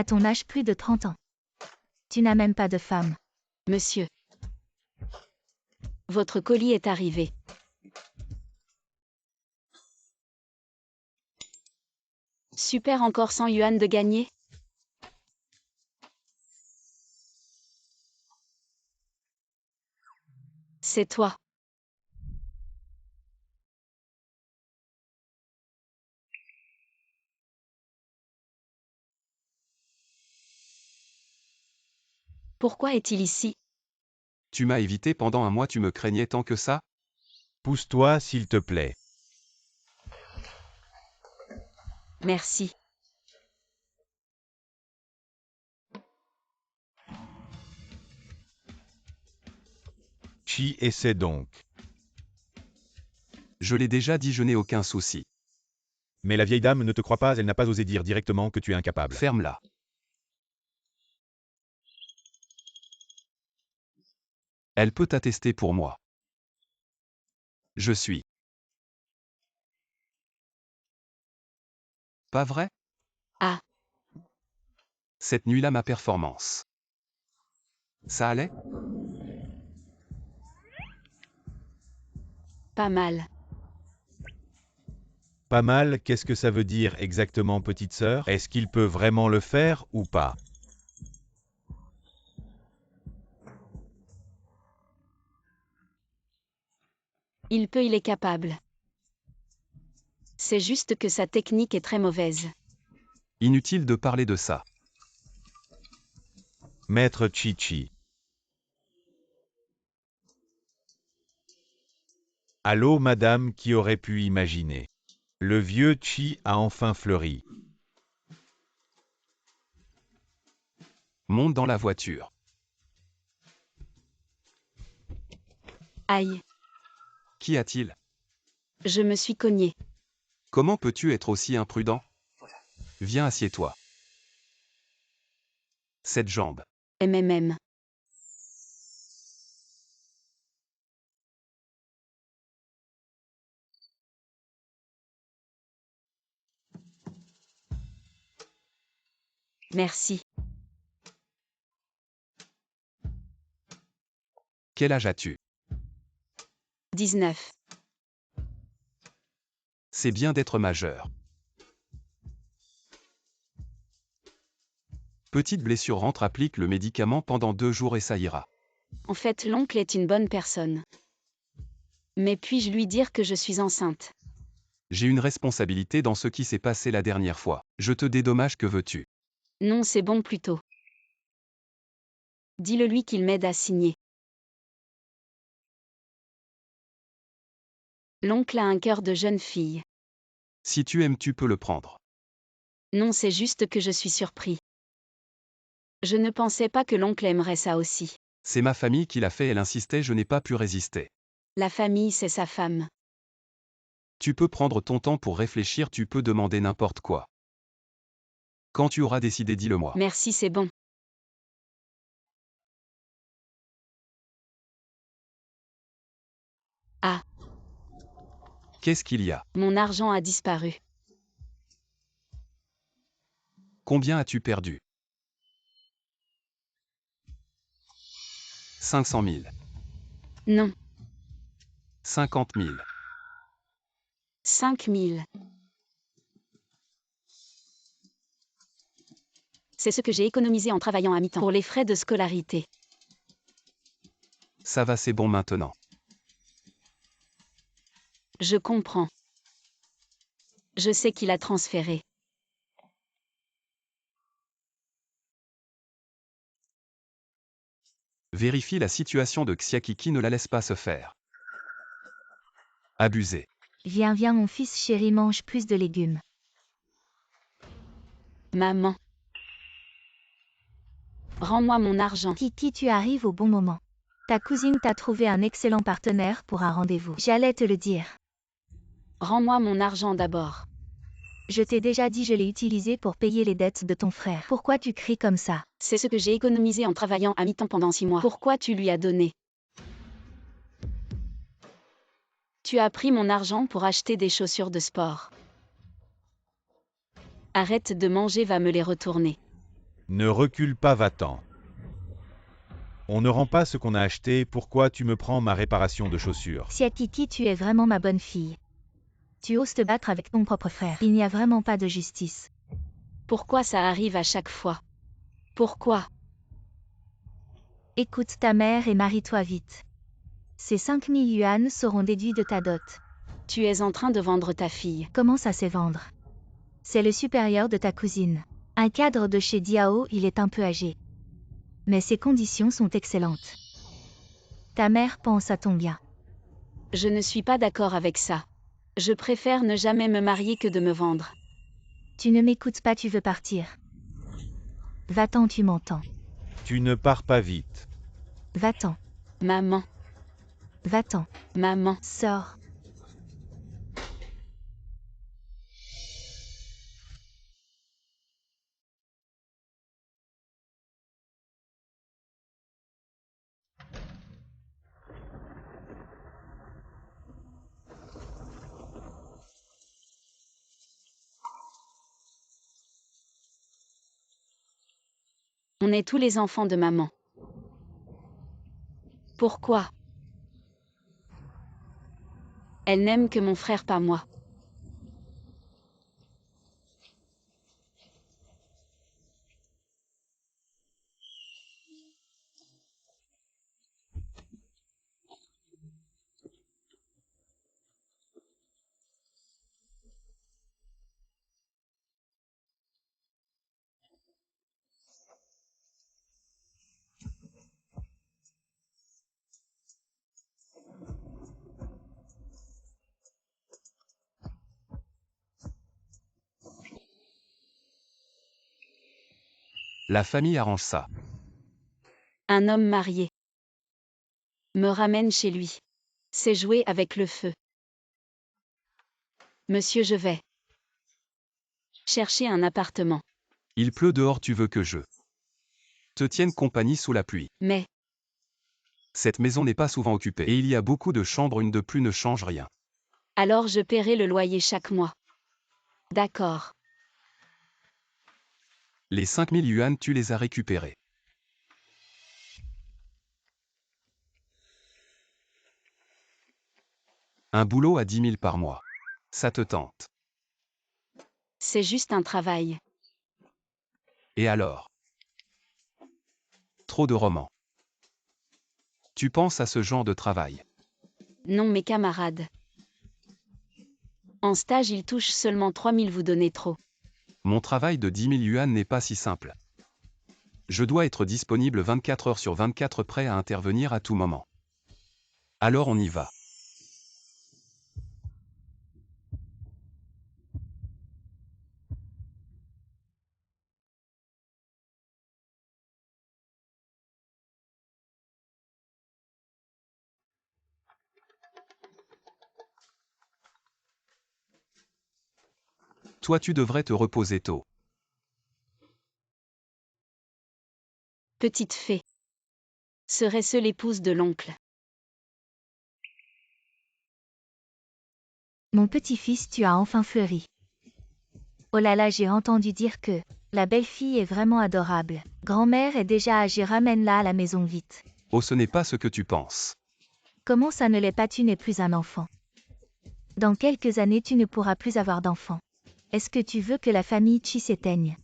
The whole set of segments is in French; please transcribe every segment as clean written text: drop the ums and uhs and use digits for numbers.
À ton âge, plus de 30 ans. Tu n'as même pas de femme. Monsieur. Votre colis est arrivé. Super, encore 100 yuan de gagné? C'est toi. Pourquoi est-il ici? Tu m'as évité pendant un mois, tu me craignais tant que ça? Pousse-toi, s'il te plaît. Merci. Chi essaie donc. Je l'ai déjà dit, je n'ai aucun souci. Mais la vieille dame ne te croit pas, elle n'a pas osé dire directement que tu es incapable. Ferme-la. Elle peut attester pour moi. Je suis. Pas vrai? Ah. Cette nuit-là, ma performance. Ça allait? Pas mal. Pas mal, qu'est-ce que ça veut dire exactement, petite sœur? Est-ce qu'il peut vraiment le faire ou pas? Il est capable. C'est juste que sa technique est très mauvaise. Inutile de parler de ça. Maître Chi. Allô, madame, qui aurait pu imaginer? Le vieux Chi a enfin fleuri. Monte dans la voiture. Aïe. Qu'y a-t-il? Je me suis cogné. Comment peux-tu être aussi imprudent? Viens, assieds-toi. Cette jambe. MMM. Merci. Quel âge as-tu? 19. C'est bien d'être majeur. Petite blessure, rentre, applique le médicament pendant 2 jours et ça ira. En fait, l'oncle est une bonne personne. Mais puis-je lui dire que je suis enceinte? J'ai une responsabilité dans ce qui s'est passé la dernière fois. Je te dédommage, que veux-tu? Non, c'est bon plutôt. Dis-le lui qu'il m'aide à signer. L'oncle a un cœur de jeune fille. Si tu aimes, tu peux le prendre. Non, c'est juste que je suis surpris. Je ne pensais pas que l'oncle aimerait ça aussi. C'est ma famille qui l'a fait, elle insistait, je n'ai pas pu résister. La famille, c'est sa femme. Tu peux prendre ton temps pour réfléchir, tu peux demander n'importe quoi. Quand tu auras décidé, dis-le-moi. Merci, c'est bon. Ah. Qu'est-ce qu'il y a? Mon argent a disparu. Combien as-tu perdu? 500 000. Non. 50 000. 5 000. C'est ce que j'ai économisé en travaillant à mi-temps pour les frais de scolarité. Ça va, c'est bon maintenant. Je comprends. Je sais qu'il a transféré. Vérifie la situation de Xiakiki, ne la laisse pas se faire. Abusé. Viens, mon fils chéri, mange plus de légumes. Maman. Rends-moi mon argent. Kiki, tu arrives au bon moment. Ta cousine t'a trouvé un excellent partenaire pour un rendez-vous. J'allais te le dire. Rends-moi mon argent d'abord. Je t'ai déjà dit, je l'ai utilisé pour payer les dettes de ton frère. Pourquoi tu cries comme ça? C'est ce que j'ai économisé en travaillant à mi-temps pendant 6 mois. Pourquoi tu lui as donné? Tu as pris mon argent pour acheter des chaussures de sport. Arrête de manger, va me les retourner. Ne recule pas, va-t'en. On ne rend pas ce qu'on a acheté, pourquoi tu me prends ma réparation de chaussures? Kiki, tu es vraiment ma bonne fille. Tu oses te battre avec ton propre frère. Il n'y a vraiment pas de justice. Pourquoi ça arrive à chaque fois? Pourquoi? Écoute ta mère et marie-toi vite. Ces 5000 yuan seront déduits de ta dot. Tu es en train de vendre ta fille. Comment ça c'est vendre? C'est le supérieur de ta cousine. Un cadre de chez Diao, il est un peu âgé. Mais ses conditions sont excellentes. Ta mère pense à ton bien. Je ne suis pas d'accord avec ça. Je préfère ne jamais me marier que de me vendre. Tu ne m'écoutes pas, tu veux partir. Va-t'en, tu m'entends. Tu ne pars pas vite. Va-t'en. Maman, Va-t'en. maman. Sors. On est tous les enfants de maman. Pourquoi? Elle n'aime que mon frère, pas moi. La famille arrange ça. Un homme marié me ramène chez lui. C'est jouer avec le feu. Monsieur, je vais chercher un appartement. Il pleut dehors, tu veux que je te tienne compagnie sous la pluie. Mais, Cette maison n'est pas souvent occupée et il y a beaucoup de chambres, une de plus ne change rien. alors je paierai le loyer chaque mois. D'accord. Les 5000 yuan, tu les as récupérés. Un boulot à 10 000 par mois. Ça te tente. C'est juste un travail. Et alors? Trop de romans. Tu penses à ce genre de travail? Non, mes camarades. En stage, ils touchent seulement 3000, vous donnez trop. Mon travail de 10 000 yuan n'est pas si simple. Je dois être disponible 24 heures sur 24, prêt à intervenir à tout moment. Alors on y va. Toi tu devrais te reposer tôt. Petite fée. Serait-ce l'épouse de l'oncle? Mon petit-fils, tu as enfin fleuri. Oh là là, j'ai entendu dire que la belle-fille est vraiment adorable. Grand-mère est déjà âgée, ramène-la à la maison vite. Oh, ce n'est pas ce que tu penses. Comment ça ne l'est pas, tu n'es plus un enfant. Dans quelques années, tu ne pourras plus avoir d'enfant. Est-ce que tu veux que la famille Chi s'éteigne?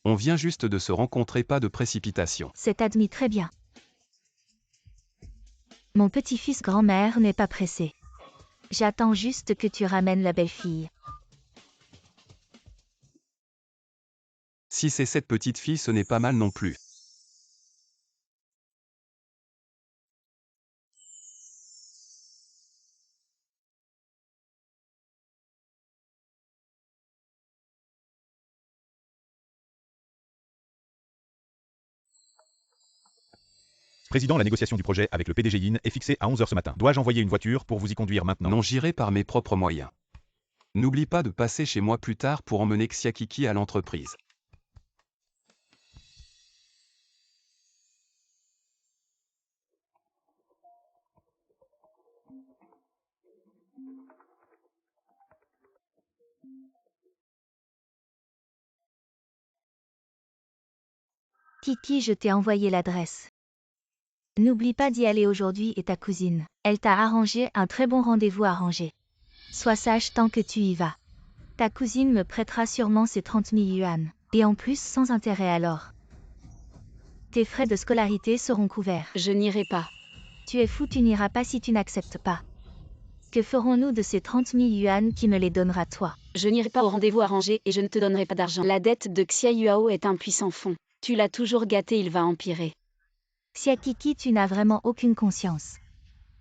On vient juste de se rencontrer, pas de précipitation. C'est admis, très bien. Mon petit-fils, grand-mère n'est pas pressé. J'attends juste que tu ramènes la belle-fille. Si c'est cette petite fille, ce n'est pas mal non plus. Président, la négociation du projet avec le PDG Yin est fixée à 11 h ce matin. Dois-je envoyer une voiture pour vous y conduire maintenant? Non, j'irai par mes propres moyens. N'oublie pas de passer chez moi plus tard pour emmener Xiakiki à l'entreprise. Kiki, je t'ai envoyé l'adresse. N'oublie pas d'y aller aujourd'hui et ta cousine. Elle t'a arrangé un très bon rendez-vous arrangé. Sois sage tant que tu y vas. Ta cousine me prêtera sûrement ses 30 000 yuan. Et en plus sans intérêt alors. Tes frais de scolarité seront couverts. Je n'irai pas. Tu es fou, tu n'iras pas si tu n'acceptes pas. Que ferons-nous de ces 30 000 yuan qui me les donnera toi? Je n'irai pas au rendez-vous arrangé et je ne te donnerai pas d'argent. La dette de Xia Yuao est un puissant fond. Tu l'as toujours gâté, il va empirer. Xia Kiki, tu n'as vraiment aucune conscience.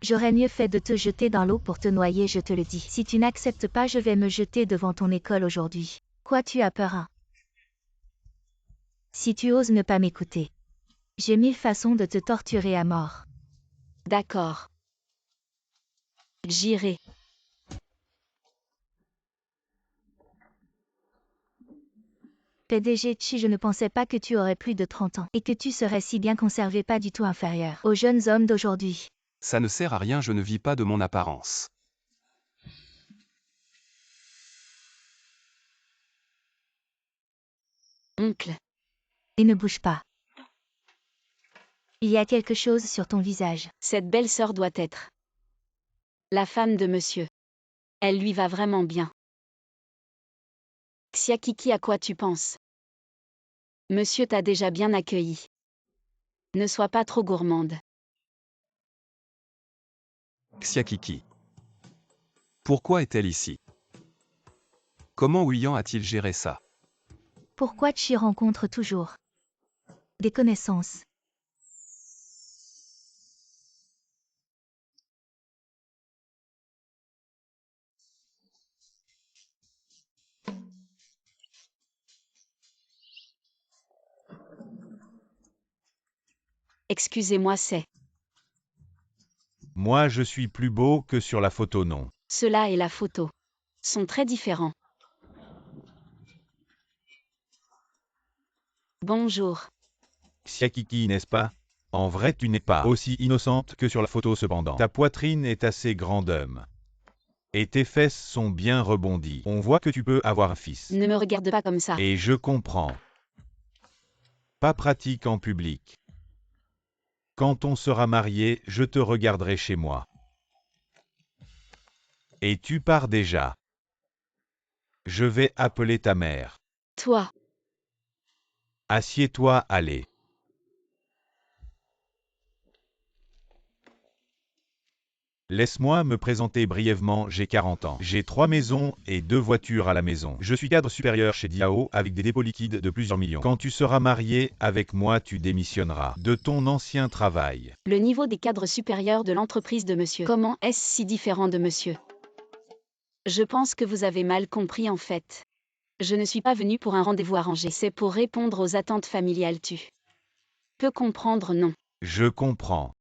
J'aurais mieux fait de te jeter dans l'eau pour te noyer, je te le dis. Si tu n'acceptes pas, je vais me jeter devant ton école aujourd'hui. Quoi, tu as peur, hein? Si tu oses ne pas m'écouter. J'ai 1000 façons de te torturer à mort. D'accord. J'irai. PDG Chi, je ne pensais pas que tu aurais plus de 30 ans et que tu serais si bien conservé, pas du tout inférieur aux jeunes hommes d'aujourd'hui. Ça ne sert à rien, je ne vis pas de mon apparence. Oncle. Et ne bouge pas. Il y a quelque chose sur ton visage. Cette belle-sœur doit être la femme de monsieur. Elle lui va vraiment bien. Xia Kiki, à quoi tu penses? Monsieur t'a déjà bien accueilli. Ne sois pas trop gourmande. Xia Kiki. Pourquoi est-elle ici? Comment Huyan a-t-il géré ça? Pourquoi Chi rencontre toujours des connaissances? Excusez-moi, c'est... Moi je suis plus beau que sur la photo, non. Cela et la photo sont très différents. Bonjour. Xia Kiki, n'est-ce pas? En vrai, tu n'es pas aussi innocente que sur la photo cependant. Ta poitrine est assez grande homme. Et tes fesses sont bien rebondies. On voit que tu peux avoir un fils. Ne me regarde pas comme ça. Et je comprends. Pas pratique en public. Quand on sera marié, je te regarderai chez moi. Et tu pars déjà. Je vais appeler ta mère. Toi. Assieds-toi, allez. Laisse-moi me présenter brièvement, j'ai 40 ans. J'ai 3 maisons et 2 voitures à la maison. Je suis cadre supérieur chez Diao avec des dépôts liquides de plusieurs millions. Quand tu seras marié avec moi, tu démissionneras de ton ancien travail. Le niveau des cadres supérieurs de l'entreprise de monsieur. Comment est-ce si différent de monsieur? Je pense que vous avez mal compris en fait. Je ne suis pas venu pour un rendez-vous arrangé. C'est pour répondre aux attentes familiales. Tu peux comprendre, non? Je comprends.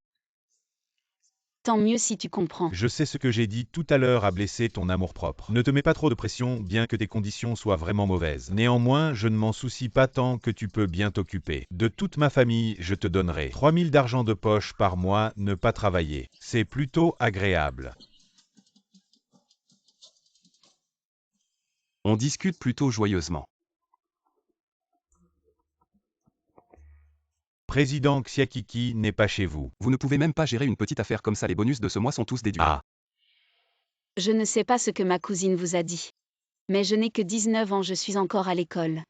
Tant mieux si tu comprends. Je sais ce que j'ai dit tout à l'heure a blessé ton amour-propre. Ne te mets pas trop de pression, bien que tes conditions soient vraiment mauvaises. Néanmoins, je ne m'en soucie pas tant que tu peux bien t'occuper. De toute ma famille, je te donnerai 3000 d'argent de poche par mois, ne pas travailler. C'est plutôt agréable. On discute plutôt joyeusement. Président Xia Kiki n'est pas chez vous. Vous ne pouvez même pas gérer une petite affaire comme ça, les bonus de ce mois sont tous déduits. Ah, Je ne sais pas ce que ma cousine vous a dit. Mais je n'ai que 19 ans, je suis encore à l'école.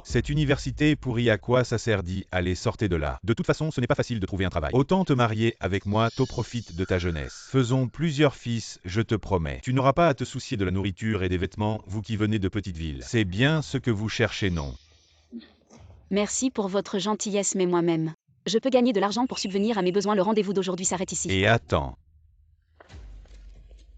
cette université pourrie, à quoi ça sert? Dit, allez, sortez de là. De toute façon, ce n'est pas facile de trouver un travail. Autant te marier avec moi, t'en profites de ta jeunesse. Faisons plusieurs fils, je te promets. Tu n'auras pas à te soucier de la nourriture et des vêtements, vous qui venez de petites villes. C'est bien ce que vous cherchez, non? Merci pour votre gentillesse, mais moi-même. Je peux gagner de l'argent pour subvenir à mes besoins. Le rendez-vous d'aujourd'hui s'arrête ici. Et attends.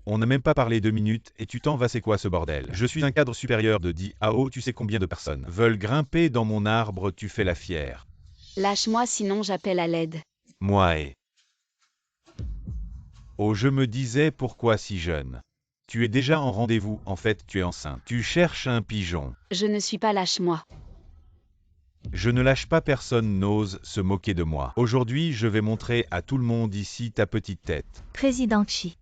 On n'a même pas parlé 2 minutes et tu t'en vas, c'est quoi ce bordel? Je suis un cadre supérieur de Diao, tu sais combien de personnes veulent grimper dans mon arbre, tu fais la fière. Lâche-moi sinon j'appelle à l'aide. Moi et... Oh, je me disais pourquoi si jeune. Tu es déjà en rendez-vous, en fait tu es enceinte. Tu cherches un pigeon. Je ne suis pas lâche-moi. Je ne lâche pas, personne n'ose se moquer de moi. Aujourd'hui, je vais montrer à tout le monde ici ta petite tête. Président Chi.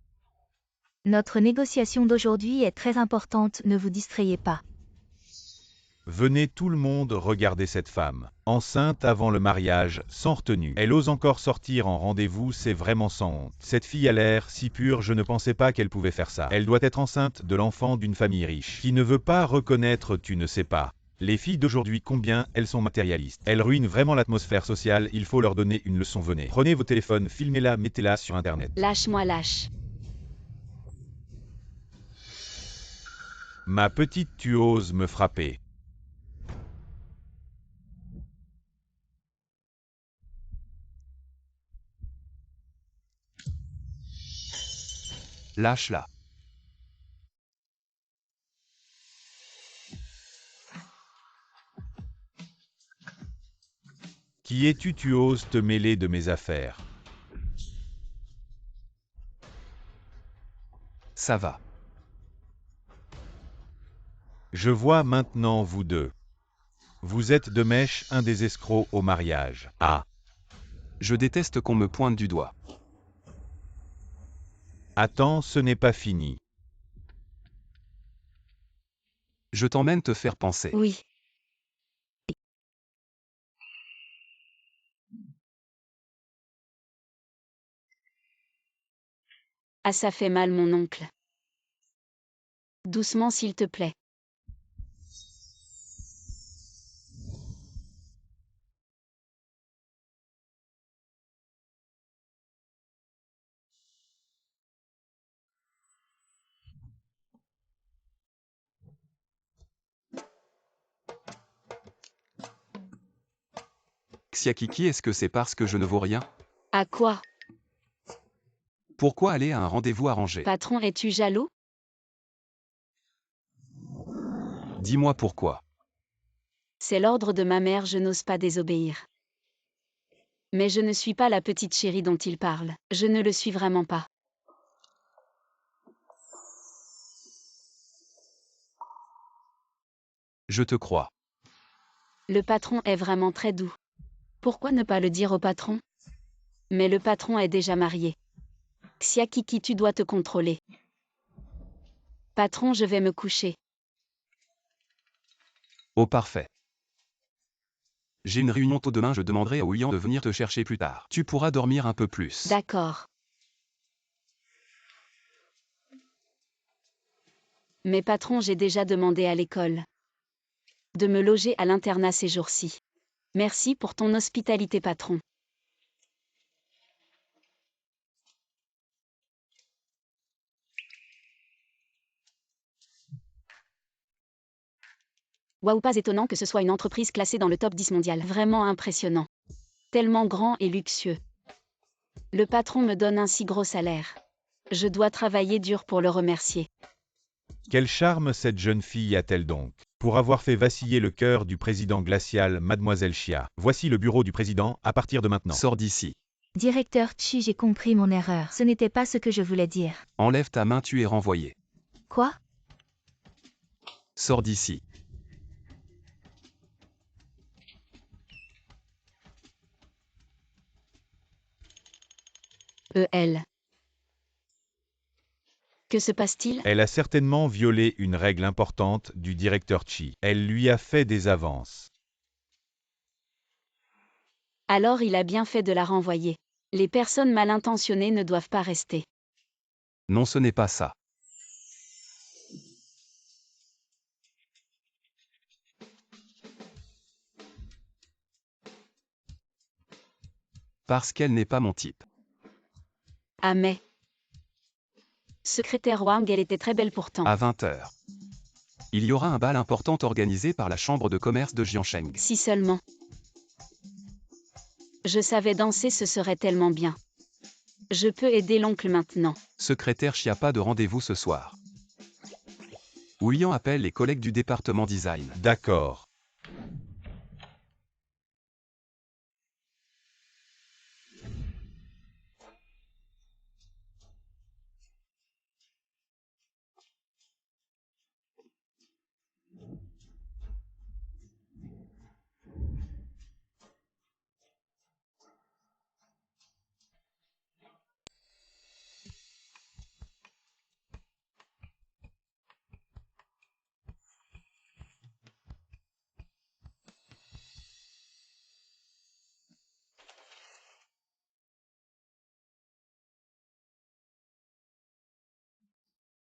Notre négociation d'aujourd'hui est très importante, ne vous distrayez pas. Venez tout le monde regarder cette femme. Enceinte avant le mariage, sans retenue. Elle ose encore sortir en rendez-vous, c'est vraiment sans honte. Cette fille a l'air si pure, je ne pensais pas qu'elle pouvait faire ça. Elle doit être enceinte de l'enfant d'une famille riche. Qui ne veut pas reconnaître, tu ne sais pas. Les filles d'aujourd'hui, combien elles sont matérialistes. Elles ruinent vraiment l'atmosphère sociale, il faut leur donner une leçon. Venez. Prenez vos téléphones, filmez-la, mettez-la sur internet. Lâche-moi, lâche. Ma petite, tu oses me frapper. Lâche-la. Qui es-tu, tu oses te mêler de mes affaires? Ça va. Je vois maintenant vous deux. Vous êtes de mèche, un des escrocs au mariage. Ah, Je déteste qu'on me pointe du doigt. attends, ce n'est pas fini. Je t'emmène te faire penser. Oui. Ah, ça fait mal, mon oncle. Doucement, s'il te plaît. Xiakiki, est-ce que c'est parce que je ne vaux rien? À quoi? Pourquoi aller à un rendez-vous arrangé? Patron, es-tu jaloux? Dis-moi pourquoi. C'est l'ordre de ma mère, je n'ose pas désobéir. Mais je ne suis pas la petite chérie dont il parle. Je ne le suis vraiment pas. Je te crois. Le patron est vraiment très doux. Pourquoi ne pas le dire au patron? Mais le patron est déjà marié. Xiakiki, tu dois te contrôler. Patron, je vais me coucher. Oh parfait. J'ai une réunion tôt demain, je demanderai à Ouyan de venir te chercher plus tard. Tu pourras dormir un peu plus. D'accord. Mais patron, j'ai déjà demandé à l'école de me loger à l'internat ces jours-ci. Merci pour ton hospitalité, patron. Waouh, pas étonnant que ce soit une entreprise classée dans le top 10 mondial. Vraiment impressionnant. Tellement grand et luxueux. Le patron me donne un si gros salaire. Je dois travailler dur pour le remercier. Quel charme cette jeune fille a-t-elle donc? Pour avoir fait vaciller le cœur du président glacial, mademoiselle Chia. Voici le bureau du président, à partir de maintenant. Sors d'ici. Directeur Chi, j'ai compris mon erreur. Ce n'était pas ce que je voulais dire. Enlève ta main, tu es renvoyé. Quoi? Sors d'ici. Elle. Que se passe-t-il? Elle a certainement violé une règle importante du directeur Chi. Elle lui a fait des avances. Alors il a bien fait de la renvoyer. Les personnes mal intentionnées ne doivent pas rester. Non, ce n'est pas ça. Parce qu'elle n'est pas mon type. Ah mais. Secrétaire Wang, elle était très belle pourtant. À 20h. Il y aura un bal important organisé par la chambre de commerce de Jiansheng. Si seulement. Je savais danser, ce serait tellement bien. Je peux aider l'oncle maintenant. Secrétaire Chia, pas de rendez-vous ce soir. Ouyan appelle les collègues du département design. D'accord.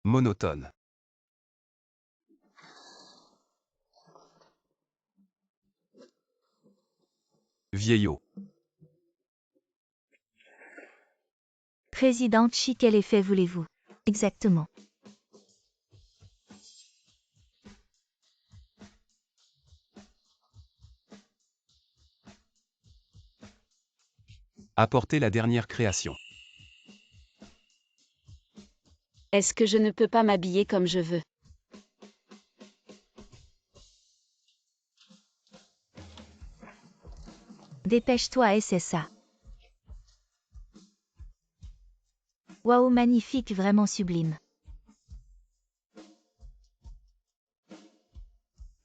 Monotone. Vieillot. Président Xi, quel effet voulez-vous? Exactement. Apporter la dernière création. Est-ce que je ne peux pas m'habiller comme je veux? Dépêche-toi et c'est ça. Waouh, magnifique, vraiment sublime.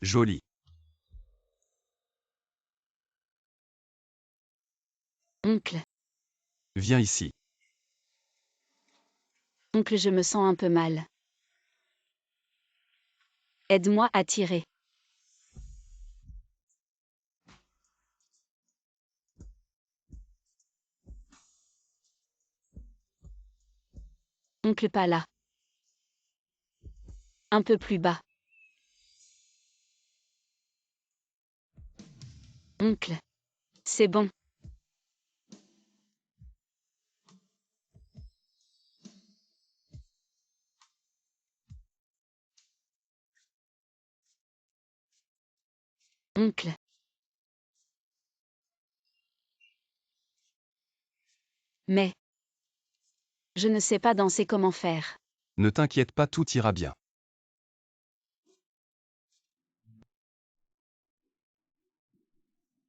Joli. Oncle, Viens ici. oncle, je me sens un peu mal. Aide-moi à tirer. Oncle, pas là. Un peu plus bas. Oncle. C'est bon. Oncle. Mais. Je ne sais pas danser, comment faire. Ne t'inquiète pas, tout ira bien.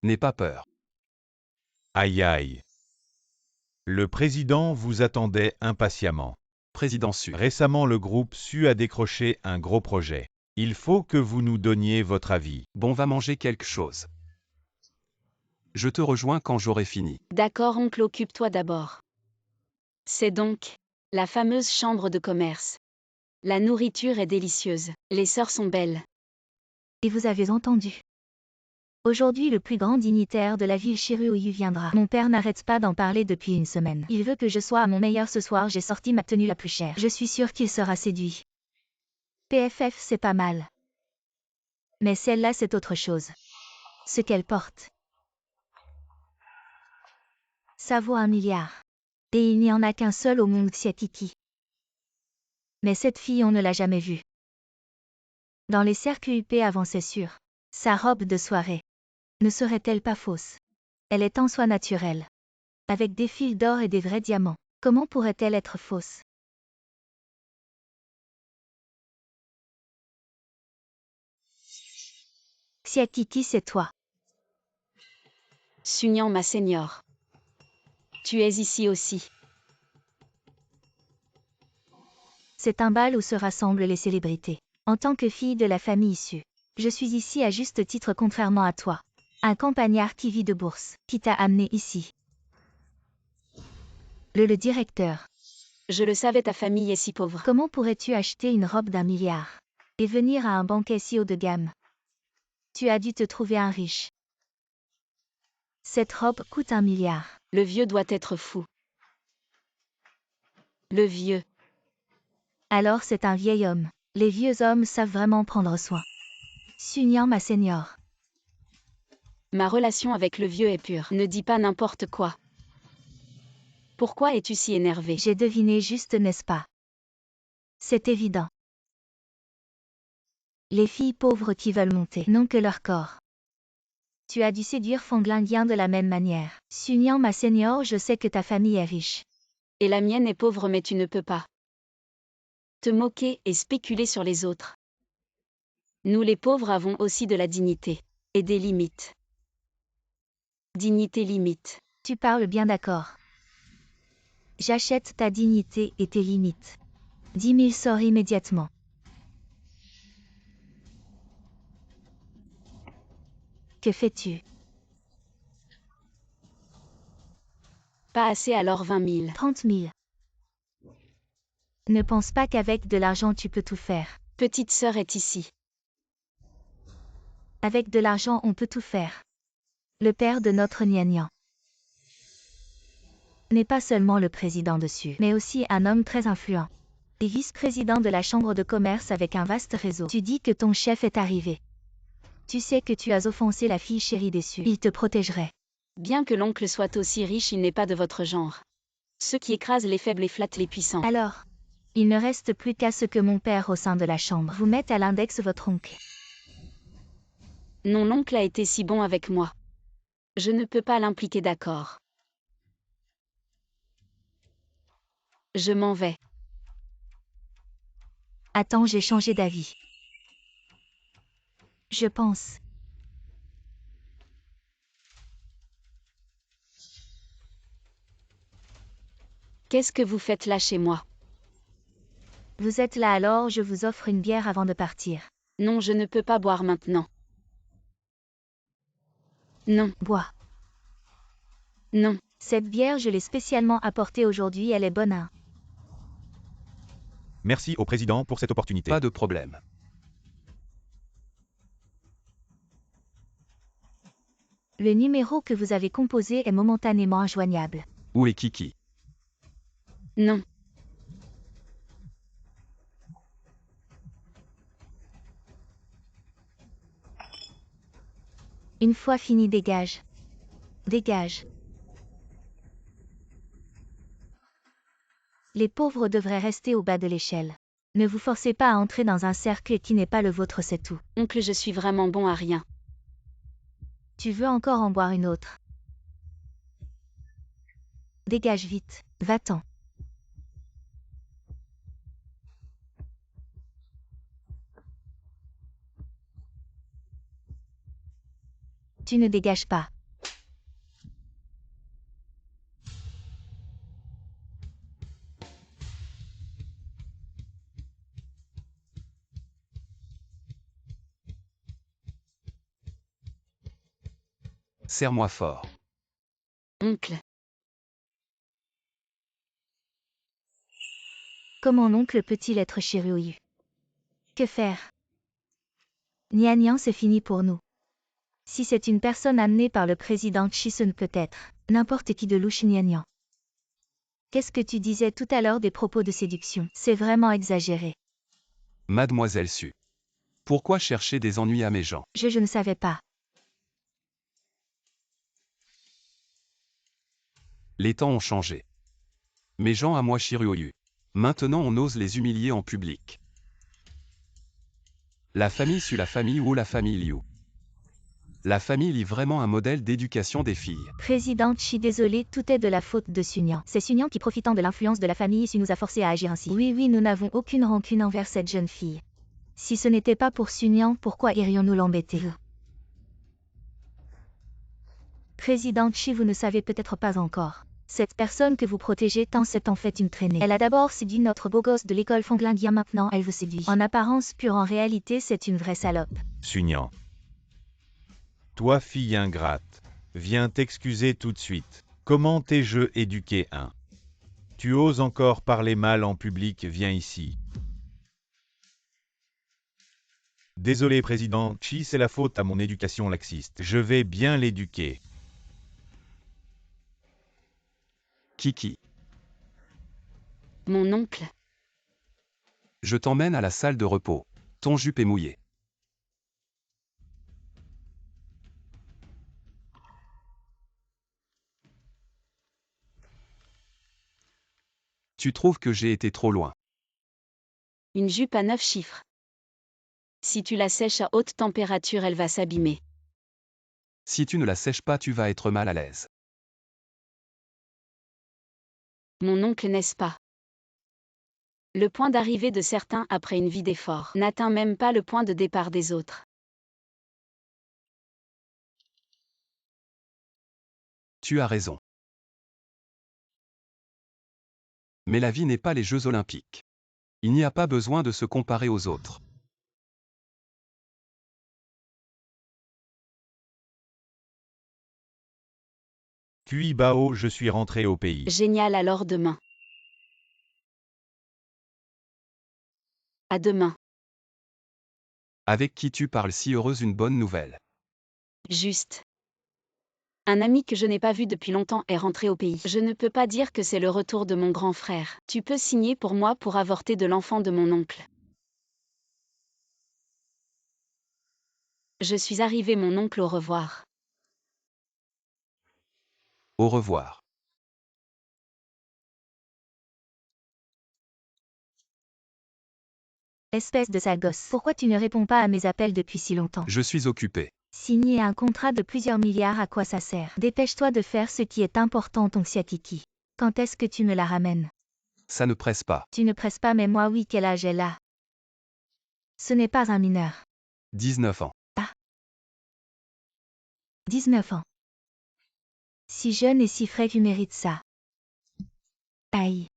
N'aie pas peur. Aïe aïe. Le président vous attendait impatiemment. Président Su. Récemment, le groupe Su a décroché un gros projet. Il faut que vous nous donniez votre avis. Bon, va manger quelque chose. Je te rejoins quand j'aurai fini. D'accord, oncle, occupe-toi d'abord. C'est donc la fameuse chambre de commerce. La nourriture est délicieuse. Les sœurs sont belles. Et vous avez entendu. Aujourd'hui, le plus grand dignitaire de la ville Shiryu viendra. Mon père n'arrête pas d'en parler depuis une semaine. Il veut que je sois à mon meilleur ce soir, j'ai sorti ma tenue la plus chère. Je suis sûre qu'il sera séduit. PFF, c'est pas mal. Mais celle-là, c'est autre chose. Ce qu'elle porte. Ça vaut 1 milliard. Et il n'y en a qu'un seul au monde, Xiatiki. Mais cette fille, on ne l'a jamais vue. Dans les cercles UP avant, c'est sûr. Sa robe de soirée. Ne serait-elle pas fausse? Elle est en soi naturelle. Avec des fils d'or et des vrais diamants. Comment pourrait-elle être fausse? Xiatiki, c'est toi. Sunyan, ma seigneur. Tu es ici aussi. C'est un bal où se rassemblent les célébrités. En tant que fille de la famille issue, je suis ici à juste titre, contrairement à toi. Un campagnard qui vit de bourse, qui t'a amené ici. Le directeur. Je le savais, ta famille est si pauvre. Comment pourrais-tu acheter une robe d'1 milliard et venir à un banquet si haut de gamme? Tu as dû te trouver un riche. Cette robe coûte 1 milliard. Le vieux doit être fou. Le vieux. Alors c'est un vieil homme. Les vieux hommes savent vraiment prendre soin. Sunyan, ma seigneur. Ma relation avec le vieux est pure. Ne dis pas n'importe quoi. Pourquoi es-tu si énervé? J'ai deviné juste, n'est-ce pas? C'est évident. Les filles pauvres qui veulent monter n'ont que leur corps. Tu as dû séduire Fanglingien de la même manière. Sunyan, ma seigneur, je sais que ta famille est riche. Et la mienne est pauvre, mais tu ne peux pas te moquer et spéculer sur les autres. Nous les pauvres avons aussi de la dignité. Et des limites. Dignité limite. Tu parles bien, d'accord. J'achète ta dignité et tes limites. 10 000 sort immédiatement. Que fais-tu? Pas assez, alors 20 000. 30 000. Ne pense pas qu'avec de l'argent tu peux tout faire. Petite sœur est ici. Avec de l'argent on peut tout faire. Le père de notre Nian n'est pas seulement le président dessus, mais aussi un homme très influent. Et vice-président de la chambre de commerce avec un vaste réseau. Tu dis que ton chef est arrivé. Tu sais que tu as offensé la fille chérie déçue. Il te protégerait. Bien que l'oncle soit aussi riche, il n'est pas de votre genre. Ceux qui écrasent les faibles et flattent les puissants. Alors, il ne reste plus qu'à ce que mon père au sein de la chambre vous mette à l'index votre oncle. Non, l'oncle a été si bon avec moi. Je ne peux pas l'impliquer, d'accord. Je m'en vais. Attends, j'ai changé d'avis. Je pense. Qu'est-ce que vous faites là chez moi? Vous êtes là alors, je vous offre une bière avant de partir. Non, je ne peux pas boire maintenant. Non, Bois. non. Cette bière, je l'ai spécialement apportée aujourd'hui, elle est bonne, hein. Merci au président pour cette opportunité. Pas de problème. Le numéro que vous avez composé est momentanément injoignable. Où est Kiki? Non. Une fois fini, dégage. Dégage. Les pauvres devraient rester au bas de l'échelle. Ne vous forcez pas à entrer dans un cercle qui n'est pas le vôtre, c'est tout. Oncle, je suis vraiment bon à rien. Tu veux encore en boire une autre? Dégage vite, va-t'en. Tu ne dégages pas. Serre-moi fort. Oncle. Comment l'oncle peut-il être chirurgieux? Que faire? Nian, c'est fini pour nous. Si c'est une personne amenée par le président Xi, ce ne peut être n'importe qui de louche. Nian. Qu'est-ce que tu disais tout à l'heure des propos de séduction? C'est vraiment exagéré. Mademoiselle Su. Pourquoi chercher des ennuis à mes gens? Je ne savais pas. Les temps ont changé. Mes gens à moi Shiryu. Maintenant on ose les humilier en public. La famille Su, la famille ou la famille Liu. La famille lit vraiment un modèle d'éducation des filles. Président Xi, désolé, tout est de la faute de Sunyan. C'est Sunyan qui, profitant de l'influence de la famille Su, nous a forcés à agir ainsi. Oui, nous n'avons aucune rancune envers cette jeune fille. Si ce n'était pas pour Sunyan, pourquoi irions-nous l'embêter? Président Xi, vous ne savez peut-être pas encore. Cette personne que vous protégez tant, c'est en fait une traînée. Elle a d'abord séduit notre beau gosse de l'école Fanglingia, maintenant elle vous séduit. En apparence pure, en réalité c'est une vraie salope. Sunyan. Toi, fille ingrate, viens t'excuser tout de suite. Comment t'ai-je éduqué, hein? Tu oses encore parler mal en public, viens ici. Désolé, président Xi, c'est la faute à mon éducation laxiste. Je vais bien l'éduquer. Kiki. Mon oncle. Je t'emmène à la salle de repos. Ton jupe est mouillé. Tu trouves que j'ai été trop loin? Une jupe à 9 chiffres. Si tu la sèches à haute température, elle va s'abîmer. Si tu ne la sèches pas, tu vas être mal à l'aise. Mon oncle, n'est-ce pas? Le point d'arrivée de certains après une vie d'effort n'atteint même pas le point de départ des autres. Tu as raison. Mais la vie n'est pas les Jeux Olympiques. Il n'y a pas besoin de se comparer aux autres. Kui Bao, je suis rentré au pays. Génial, alors demain. À demain. Avec qui tu parles si heureuse, une bonne nouvelle. Juste. Un ami que je n'ai pas vu depuis longtemps est rentré au pays. Je ne peux pas dire que c'est le retour de mon grand frère. Tu peux signer pour moi pour avorter de l'enfant de mon oncle. Je suis arrivé, mon oncle, au revoir. Au revoir. Espèce de sale gosse. Pourquoi tu ne réponds pas à mes appels depuis si longtemps? Je suis occupé. Signer un contrat de plusieurs milliards, à quoi ça sert? Dépêche-toi de faire ce qui est important, ton Xiakiki. Quand est-ce que tu me la ramènes? Ça ne presse pas. Tu ne presses pas, mais moi oui, quel âge elle a? Ce n'est pas un mineur. 19 ans. 19 ans. Si jeune et si frais, tu mérites ça. Aïe.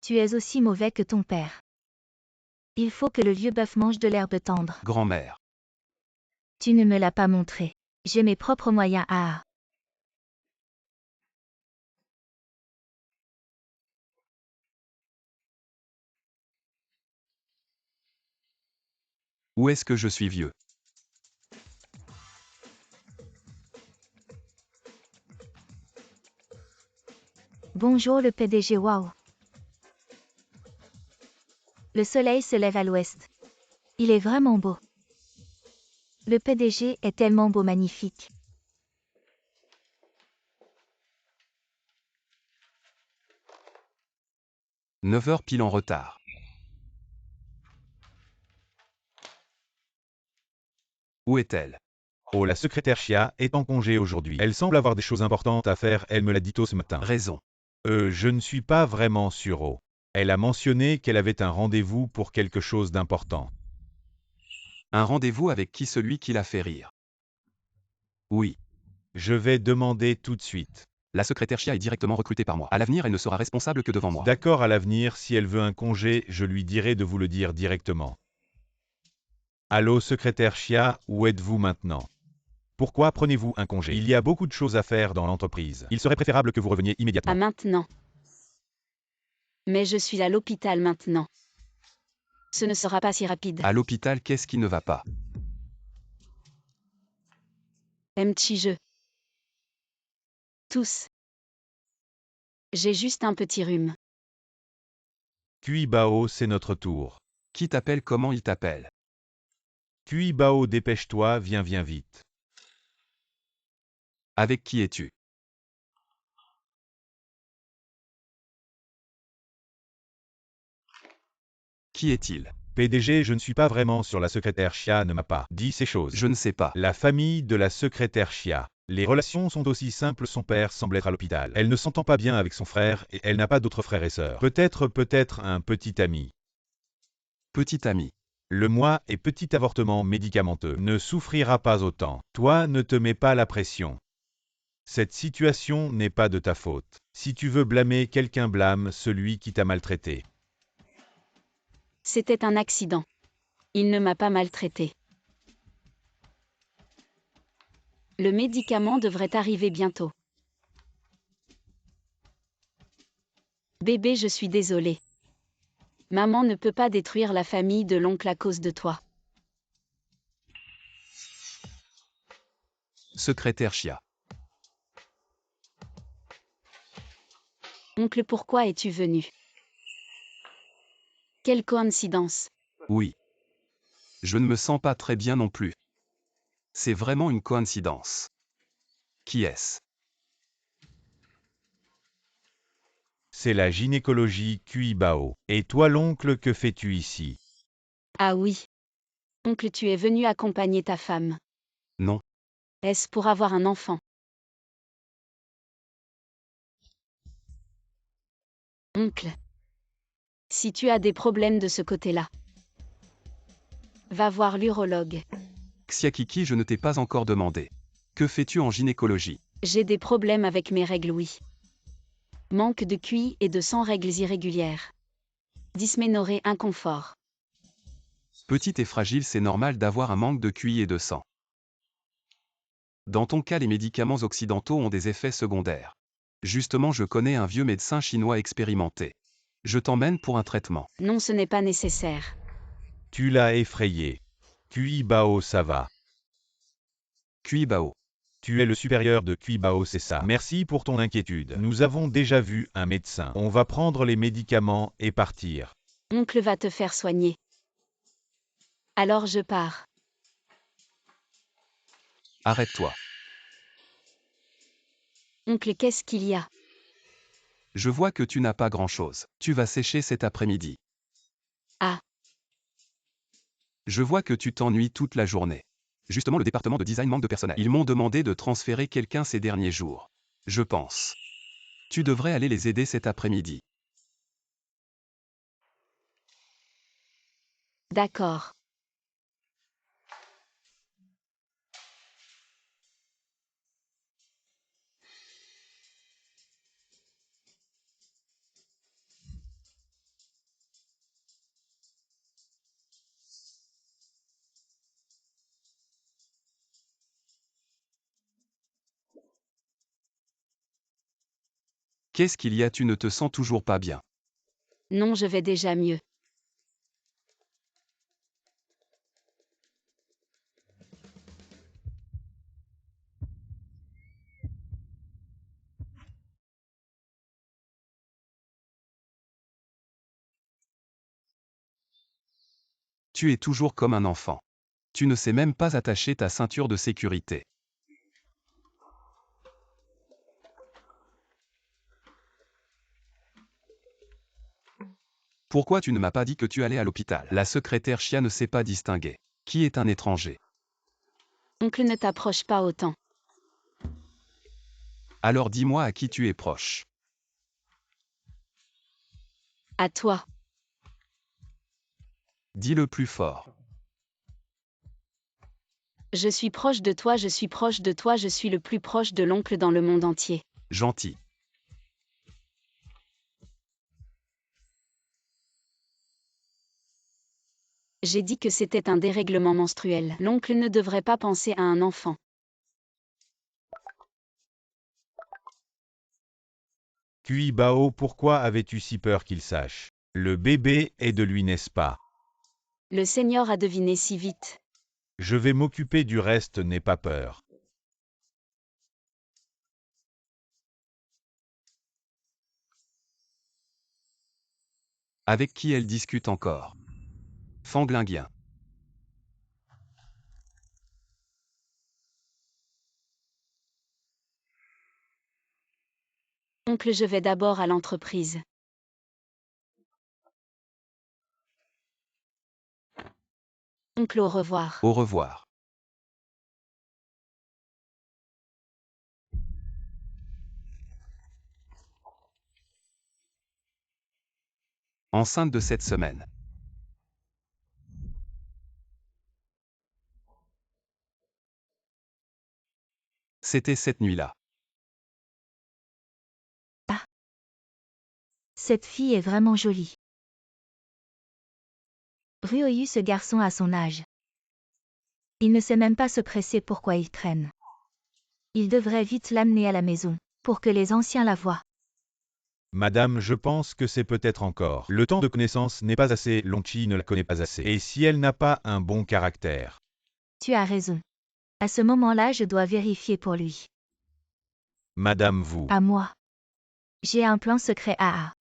Tu es aussi mauvais que ton père. Il faut que le vieux bœuf mange de l'herbe tendre. Grand-mère. Tu ne me l'as pas montré. J'ai mes propres moyens. Ah. Où est-ce que je suis vieux? Bonjour le PDG, waouh. Le soleil se lève à l'ouest. Il est vraiment beau. Le PDG est tellement beau, magnifique. « 9h pile en retard. Où est-elle? Oh, la secrétaire Chia est en congé aujourd'hui. Elle semble avoir des choses importantes à faire, elle me l'a dit tôt ce matin. Raison. Je ne suis pas vraiment sûr. Oh. Elle a mentionné qu'elle avait un rendez-vous pour quelque chose d'important. Un rendez-vous avec qui? Celui qui l'a fait rire. Oui. Je vais demander tout de suite. La secrétaire Chia est directement recrutée par moi. À l'avenir, elle ne sera responsable que devant moi. D'accord, à l'avenir, si elle veut un congé, je lui dirai de vous le dire directement. Allô, secrétaire Chia, où êtes-vous maintenant? Pourquoi prenez-vous un congé? Il y a beaucoup de choses à faire dans l'entreprise. Il serait préférable que vous reveniez immédiatement. Pas maintenant. Mais je suis à l'hôpital maintenant. Ce ne sera pas si rapide. À l'hôpital, qu'est-ce qui ne va pas? Petit jeu. Tous. J'ai juste un petit rhume. Kui Bao, c'est notre tour. Qui t'appelle? Comment il t'appelle? Kui Bao, dépêche-toi, viens vite. Avec qui es-tu? Qui est-il? PDG, je ne suis pas vraiment sûr, la secrétaire Chia ne m'a pas dit ces choses. Je ne sais pas. La famille de la secrétaire Chia. Les relations sont aussi simples, son père semble être à l'hôpital. Elle ne s'entend pas bien avec son frère et elle n'a pas d'autres frères et sœurs. Peut-être un petit ami. Petit ami. Le moi et petit avortement médicamenteux ne souffrira pas autant. Toi, ne te mets pas la pression. Cette situation n'est pas de ta faute. Si tu veux blâmer quelqu'un, blâme celui qui t'a maltraité. C'était un accident. Il ne m'a pas maltraité. Le médicament devrait arriver bientôt. Bébé, je suis désolée. Maman ne peut pas détruire la famille de l'oncle à cause de toi. Secrétaire Chia. Oncle, pourquoi es-tu venu? Quelle coïncidence. Oui. Je ne me sens pas très bien non plus. C'est vraiment une coïncidence. Qui est-ce? C'est la gynécologie Kui Bao. Et toi, l'oncle, que fais-tu ici? Ah oui. Oncle, tu es venu accompagner ta femme. Non. Est-ce pour avoir un enfant? Oncle. Si tu as des problèmes de ce côté-là, va voir l'urologue. Xiakiki, je ne t'ai pas encore demandé. Que fais-tu en gynécologie? J'ai des problèmes avec mes règles, oui. Manque de QI et de sang, règles irrégulières. Dysménorrhée, inconfort. Petite et fragile, c'est normal d'avoir un manque de QI et de sang. Dans ton cas, les médicaments occidentaux ont des effets secondaires. Justement, je connais un vieux médecin chinois expérimenté. Je t'emmène pour un traitement. Non, ce n'est pas nécessaire. Tu l'as effrayé. Kui Bao, ça va. Kui Bao. Tu es le supérieur de Kuibao, c'est ça. Merci pour ton inquiétude. Nous avons déjà vu un médecin. On va prendre les médicaments et partir. Oncle va te faire soigner. Alors je pars. Arrête-toi. Oncle, qu'est-ce qu'il y a? Je vois que tu n'as pas grand-chose. Tu vas sécher cet après-midi. Ah. Je vois que tu t'ennuies toute la journée. Justement, le département de design manque de personnel. Ils m'ont demandé de transférer quelqu'un ces derniers jours. Je pense. Tu devrais aller les aider cet après-midi. D'accord. Qu'est-ce qu'il y a? Tu ne te sens toujours pas bien. Non, je vais déjà mieux. Tu es toujours comme un enfant. Tu ne sais même pas attacher ta ceinture de sécurité. Pourquoi tu ne m'as pas dit que tu allais à l'hôpital? La secrétaire Chia ne sait pas distinguer. Qui est un étranger? Oncle, ne t'approche pas autant. Alors dis-moi à qui tu es proche. À toi. Dis-le plus fort. Je suis proche de toi, je suis proche de toi, je suis le plus proche de l'oncle dans le monde entier. Gentil. J'ai dit que c'était un dérèglement menstruel. L'oncle ne devrait pas penser à un enfant. Kuibao, pourquoi avais-tu si peur qu'il sache? Le bébé est de lui, n'est-ce pas? Le Seigneur a deviné si vite. Je vais m'occuper du reste, n'aie pas peur. Avec qui elle discute encore? Fanglinguien. Oncle, je vais d'abord à l'entreprise. Oncle, au revoir. Au revoir. Enceinte de cette semaine. C'était cette nuit-là. Cette fille est vraiment jolie. Ryoyu, ce garçon a son âge. Il ne sait même pas se presser pourquoi il traîne. Il devrait vite l'amener à la maison, pour que les anciens la voient. Madame, je pense que c'est peut-être encore. Le temps de connaissance n'est pas assez, Lonchi ne la connaît pas assez. Et si elle n'a pas un bon caractère? Tu as raison. À ce moment-là, je dois vérifier pour lui. Madame, vous. À moi. J'ai un plan secret AA.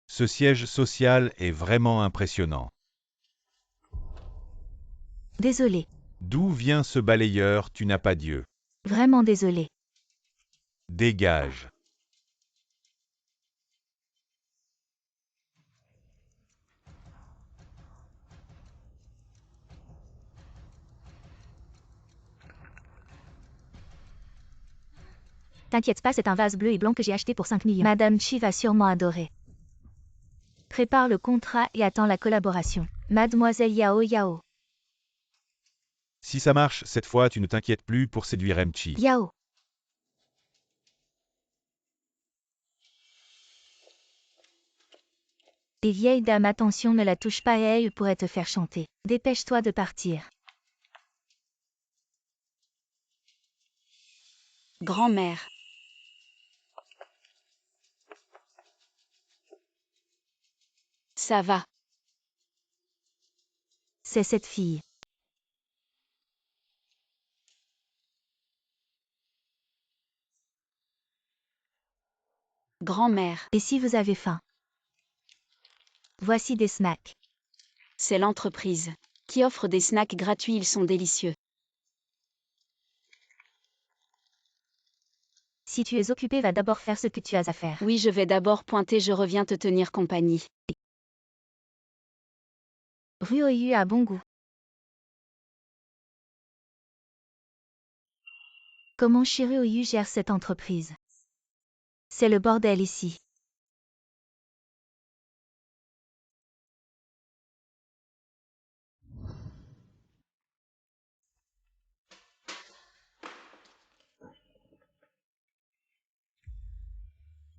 Ce siège social est vraiment impressionnant. Désolé. D'où vient ce balayeur? Tu n'as pas Dieu. Vraiment désolé. Dégage. T'inquiète pas, c'est un vase bleu et blanc que j'ai acheté pour 5 millions. Madame Chi va sûrement adorer. Prépare le contrat et attends la collaboration. Mademoiselle Yao Yao. Si ça marche, cette fois tu ne t'inquiètes plus pour séduire Emchi. Yao. Les vieilles dames, attention, ne la touche pas et elle pourrait te faire chanter. Dépêche-toi de partir. Grand-mère. Ça va. C'est cette fille. Grand-mère, Et si vous avez faim? Voici des snacks. c'est l'entreprise qui offre des snacks gratuits, ils sont délicieux. Si tu es occupé, va d'abord faire ce que tu as à faire. Oui, je vais d'abord pointer, je reviens te tenir compagnie. Rue Oyu a bon goût. Comment Shiru Oyu gère cette entreprise? C'est le bordel ici.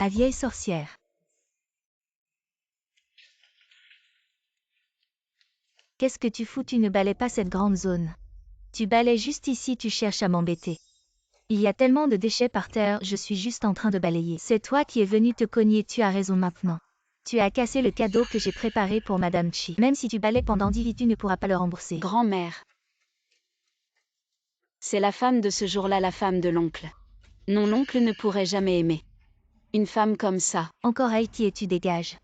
La vieille sorcière. Qu'est-ce que tu fous? Tu ne balais pas cette grande zone. Tu balais juste ici, tu cherches à m'embêter. Il y a tellement de déchets par terre, je suis juste en train de balayer. C'est toi qui es venu te cogner, tu as raison maintenant. Tu as cassé le cadeau que j'ai préparé pour Madame Chi. Même si tu balais pendant 10 vies, tu ne pourras pas le rembourser. Grand-mère. C'est la femme de ce jour-là, la femme de l'oncle. Non, l'oncle ne pourrait jamais aimer une femme comme ça. Encore Haïti et tu dégages.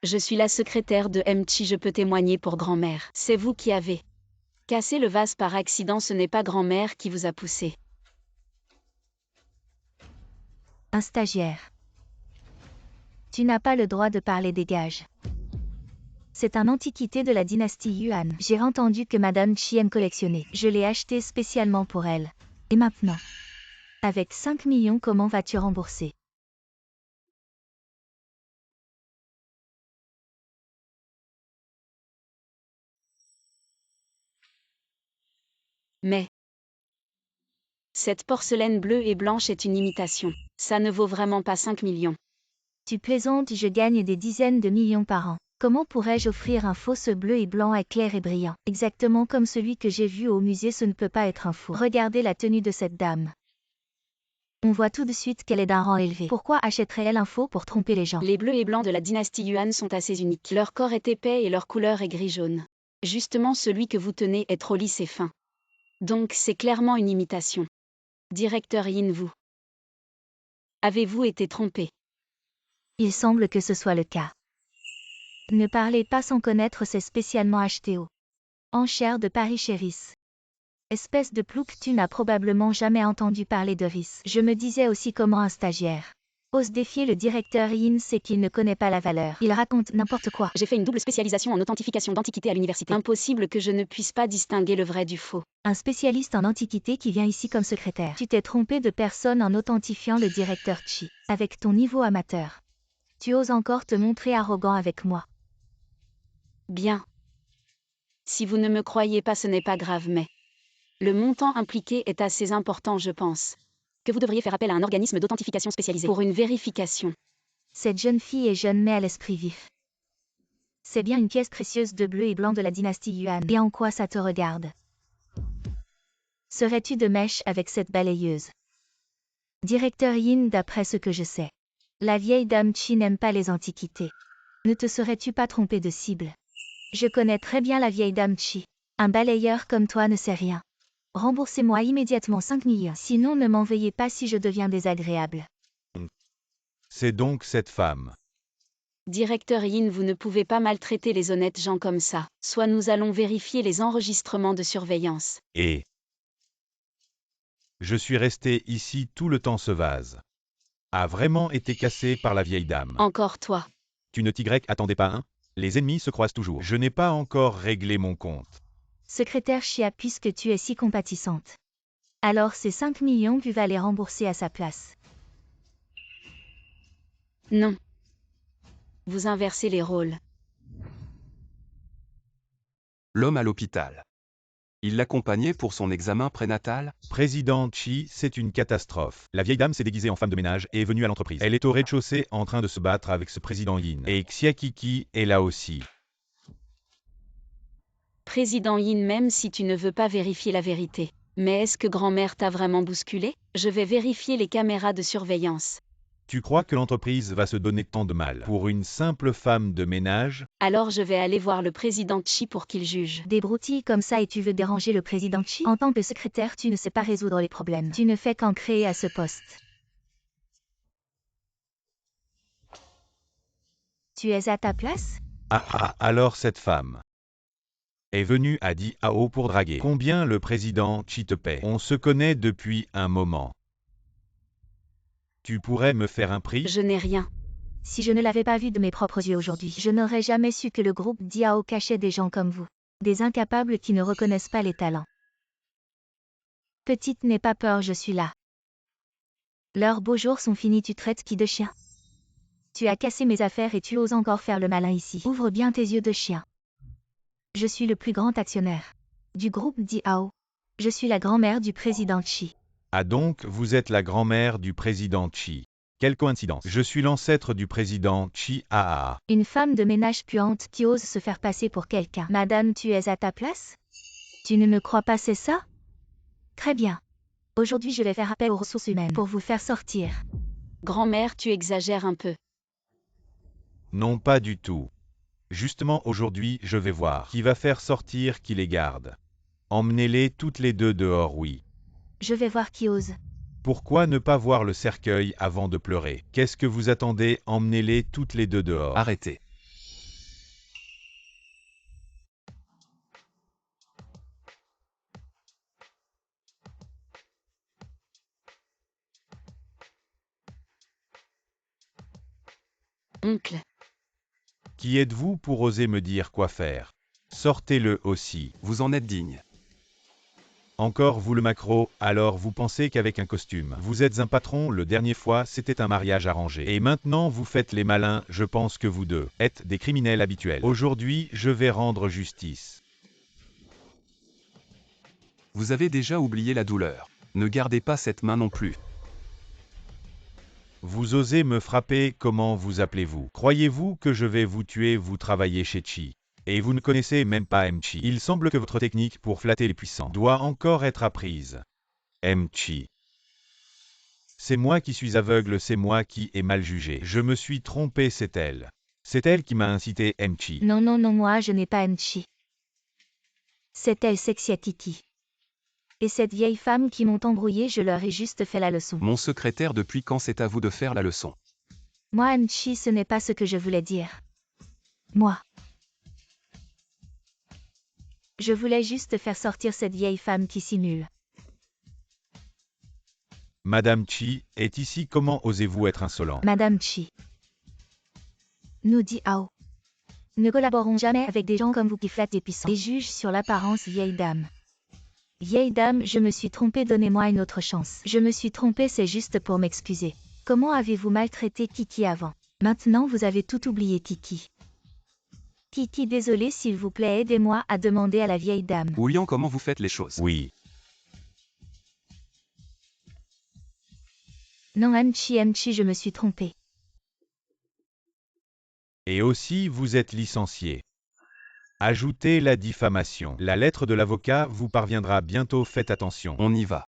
Je suis la secrétaire de Chi, je peux témoigner pour grand-mère. C'est vous qui avez cassé le vase par accident, ce n'est pas grand-mère qui vous a poussé. Un stagiaire. Tu n'as pas le droit de parler, dégage. C'est un antiquité de la dynastie Yuan. J'ai entendu que Madame Chi aime collectionner. Je l'ai acheté spécialement pour elle. Et maintenant? Avec 5 millions, comment vas-tu rembourser? Mais cette porcelaine bleue et blanche est une imitation. Ça ne vaut vraiment pas 5 millions. Tu plaisantes, je gagne des dizaines de millions par an. Comment pourrais-je offrir un faux bleu et blanc éclair et brillant? Exactement comme celui que j'ai vu au musée, ce ne peut pas être un faux. Regardez la tenue de cette dame. On voit tout de suite qu'elle est d'un rang élevé. Pourquoi achèterait-elle un faux pour tromper les gens? Les bleus et blancs de la dynastie Yuan sont assez uniques. Leur corps est épais et leur couleur est gris-jaune. Justement, celui que vous tenez est trop lisse et fin. Donc c'est clairement une imitation. Directeur Yin, vous avez-vous été trompé? Il semble que ce soit le cas. Ne parlez pas sans connaître, c'est spécialement acheté aux enchères de Paris chez Riss. Espèce de plouc, tu n'as probablement jamais entendu parler de Riss. Je me disais aussi comment un stagiaire ose défier le directeur Yin, c'est qu'il ne connaît pas la valeur. Il raconte n'importe quoi. J'ai fait une double spécialisation en authentification d'antiquités à l'université. Impossible que je ne puisse pas distinguer le vrai du faux. Un spécialiste en antiquité qui vient ici comme secrétaire. Tu t'es trompé de personne en authentifiant le directeur Chi. Avec ton niveau amateur. Tu oses encore te montrer arrogant avec moi. Bien. Si vous ne me croyez pas, ce n'est pas grave, mais le montant impliqué est assez important, je pense. Que vous devriez faire appel à un organisme d'authentification spécialisé pour une vérification. Cette jeune fille est jeune mais à l'esprit vif. C'est bien une pièce précieuse de bleu et blanc de la dynastie Yuan. Et en quoi ça te regarde? Serais-tu de mèche avec cette balayeuse? Directeur Yin, d'après ce que je sais, la vieille dame Chi n'aime pas les antiquités. Ne te serais-tu pas trompé de cible? Je connais très bien la vieille dame Chi. Un balayeur comme toi ne sait rien. Remboursez-moi immédiatement 5 millions, sinon ne m'en veuillez pas si je deviens désagréable. C'est donc cette femme. Directeur Yin, vous ne pouvez pas maltraiter les honnêtes gens comme ça. Soit nous allons vérifier les enregistrements de surveillance. Et je suis resté ici tout le temps. Ce vase a vraiment été cassé par la vieille dame. Encore toi. Tu ne attendais pas, hein? Les ennemis se croisent toujours. Je n'ai pas encore réglé mon compte. Secrétaire Chia, puisque tu es si compatissante. Alors ces 5 millions, tu vas les rembourser à sa place. Non. Vous inversez les rôles. L'homme à l'hôpital. Il l'accompagnait pour son examen prénatal? Président Chi, c'est une catastrophe. La vieille dame s'est déguisée en femme de ménage et est venue à l'entreprise. Elle est au rez-de-chaussée en train de se battre avec ce président Yin. Et Xiakiki est là aussi. Président Yin, même si tu ne veux pas vérifier la vérité. Mais est-ce que grand-mère t'a vraiment bousculé? Je vais vérifier les caméras de surveillance. Tu crois que l'entreprise va se donner tant de mal pour une simple femme de ménage? Alors je vais aller voir le président Chi pour qu'il juge. Des broutilles comme ça et tu veux déranger le président Chi? En tant que secrétaire, tu ne sais pas résoudre les problèmes. Tu ne fais qu'en créer à ce poste. Tu es à ta place? Alors cette femme est venue à Diao pour draguer. Combien le président Chi te paie? On se connaît depuis un moment. Tu pourrais me faire un prix? Je n'ai rien. Si je ne l'avais pas vu de mes propres yeux aujourd'hui, je n'aurais jamais su que le groupe Diao cachait des gens comme vous. Des incapables qui ne reconnaissent pas les talents. Petite, n'aie pas peur, je suis là. Leurs beaux jours sont finis, tu traites qui de chien? Tu as cassé mes affaires et tu oses encore faire le malin ici. Ouvre bien tes yeux de chien. Je suis le plus grand actionnaire du groupe Diao. Je suis la grand-mère du président Chi. Ah donc, vous êtes la grand-mère du président Chi. Quelle coïncidence. Je suis l'ancêtre du président Chi. Une femme de ménage puante qui ose se faire passer pour quelqu'un. Madame, tu es à ta place? Tu ne me crois pas, c'est ça? Très bien. Aujourd'hui, je vais faire appel aux ressources humaines pour vous faire sortir. Grand-mère, tu exagères un peu. Non, pas du tout. Justement aujourd'hui, je vais voir qui va faire sortir qui les garde. Emmenez-les toutes les deux dehors, oui. Je vais voir qui ose. Pourquoi ne pas voir le cercueil avant de pleurer? Qu'est-ce que vous attendez? Emmenez-les toutes les deux dehors. Arrêtez. Oncle. Qui êtes-vous pour oser me dire quoi faire? Sortez-le aussi. Vous en êtes digne. Encore vous le macro, alors vous pensez qu'avec un costume, vous êtes un patron? Le dernier fois, c'était un mariage arrangé. Et maintenant, vous faites les malins, je pense que vous deux êtes des criminels habituels. Aujourd'hui, je vais rendre justice. Vous avez déjà oublié la douleur. Ne gardez pas cette main non plus. Vous osez me frapper? Comment vous appelez-vous? Croyez-vous que je vais vous tuer? Vous travaillez chez Chi. Et vous ne connaissez même pas Chi. Il semble que votre technique pour flatter les puissants doit encore être apprise. Chi. C'est moi qui suis aveugle, c'est moi qui ai mal jugé. Je me suis trompé, c'est elle. C'est elle qui m'a incité, Chi. Non, non, non, moi je n'ai pas Chi. C'est elle, Sexia Titi. Et cette vieille femme qui m'ont embrouillé, je leur ai juste fait la leçon. Mon secrétaire, depuis quand c'est à vous de faire la leçon? Moi, Chi, ce n'est pas ce que je voulais dire. Moi. Je voulais juste faire sortir cette vieille femme qui simule. Madame Chi est ici, comment osez-vous être insolent? Madame Chi. Nous dit Ao. Ne collaborons jamais avec des gens comme vous qui flattent des puissants. Et jugent sur l'apparence, vieille dame. Vieille dame, je me suis trompée, donnez-moi une autre chance. Je me suis trompée, c'est juste pour m'excuser. Comment avez-vous maltraité Kiki avant? Maintenant vous avez tout oublié, Kiki. Kiki, désolé, s'il vous plaît, aidez-moi à demander à la vieille dame. Oulian, comment vous faites les choses? Oui. Non, Chi, je me suis trompée. Et aussi, vous êtes licencié. Ajoutez la diffamation. La lettre de l'avocat vous parviendra bientôt, faites attention. On y va.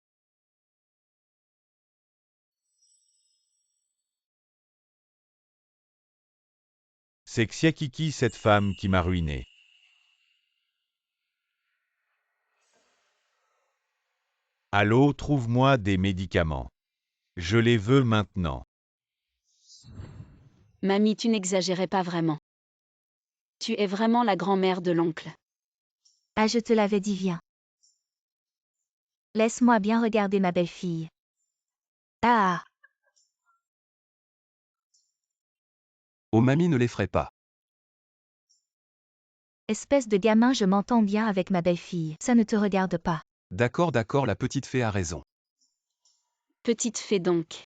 C'est Xiakiki, cette femme qui m'a ruiné. Allô, trouve-moi des médicaments. Je les veux maintenant. Mamie, tu n'exagérais pas vraiment. Tu es vraiment la grand-mère de l'oncle. Ah, je te l'avais dit, viens. Laisse-moi bien regarder ma belle-fille. Ah. Oh mamie, ne l'effraie pas. Espèce de gamin, je m'entends bien avec ma belle-fille. Ça ne te regarde pas. D'accord, la petite fée a raison. Petite fée donc.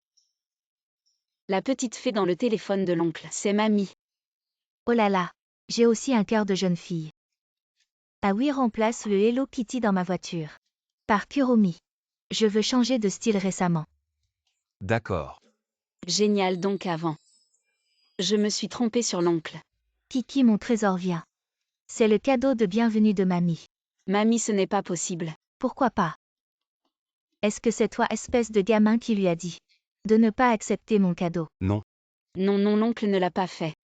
La petite fée dans le téléphone de l'oncle, c'est mamie. Oh là là. J'ai aussi un cœur de jeune fille. Ah oui, remplace le Hello Kitty dans ma voiture. Par Kuromi. Je veux changer de style récemment. D'accord. Génial donc avant. Je me suis trompée sur l'oncle. Kiki, mon trésor, vient. C'est le cadeau de bienvenue de mamie. Mamie, ce n'est pas possible. Pourquoi pas? Est-ce que c'est toi, espèce de gamin, qui lui a dit? De ne pas accepter mon cadeau. Non. Non, non, l'oncle ne l'a pas fait.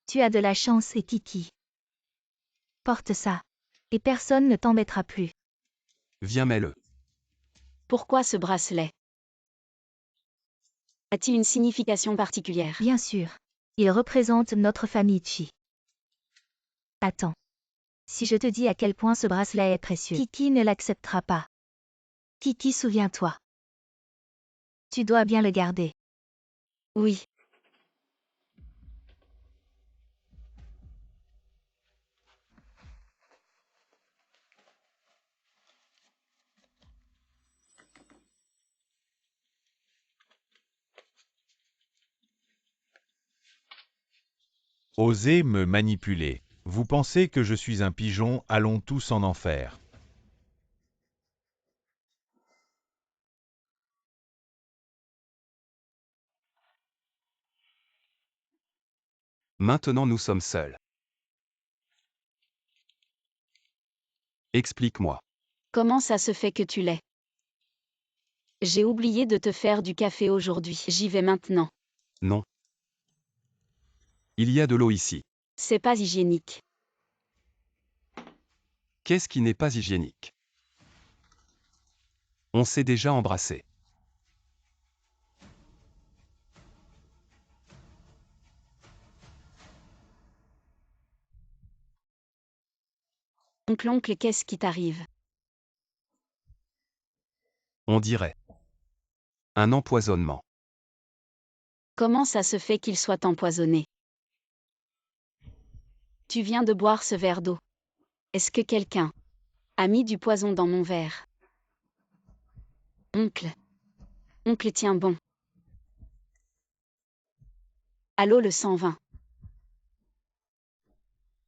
Tu as de la chance et Kiki. Porte ça. Et personne ne t'embêtera plus. Viens, mets-le. Pourquoi ce bracelet? A-t-il une signification particulière? Bien sûr. Il représente notre famille Chi. Attends. Si je te dis à quel point ce bracelet est précieux, Kiki ne l'acceptera pas. Kiki, souviens-toi. Tu dois bien le garder. Oui. Osez me manipuler. Vous pensez que je suis un pigeon, allons tous en enfer. Maintenant nous sommes seuls. Explique-moi. Comment ça se fait que tu l'aies? J'ai oublié de te faire du café aujourd'hui. J'y vais maintenant. Non. Il y a de l'eau ici. C'est pas hygiénique. Qu'est-ce qui n'est pas hygiénique? On s'est déjà embrassé. Oncle, qu'est-ce qui t'arrive? On dirait. Un empoisonnement. Comment ça se fait qu'il soit empoisonné? Tu viens de boire ce verre d'eau. Est-ce que quelqu'un a mis du poison dans mon verre? Oncle. Oncle, tiens bon. Allô, le 120.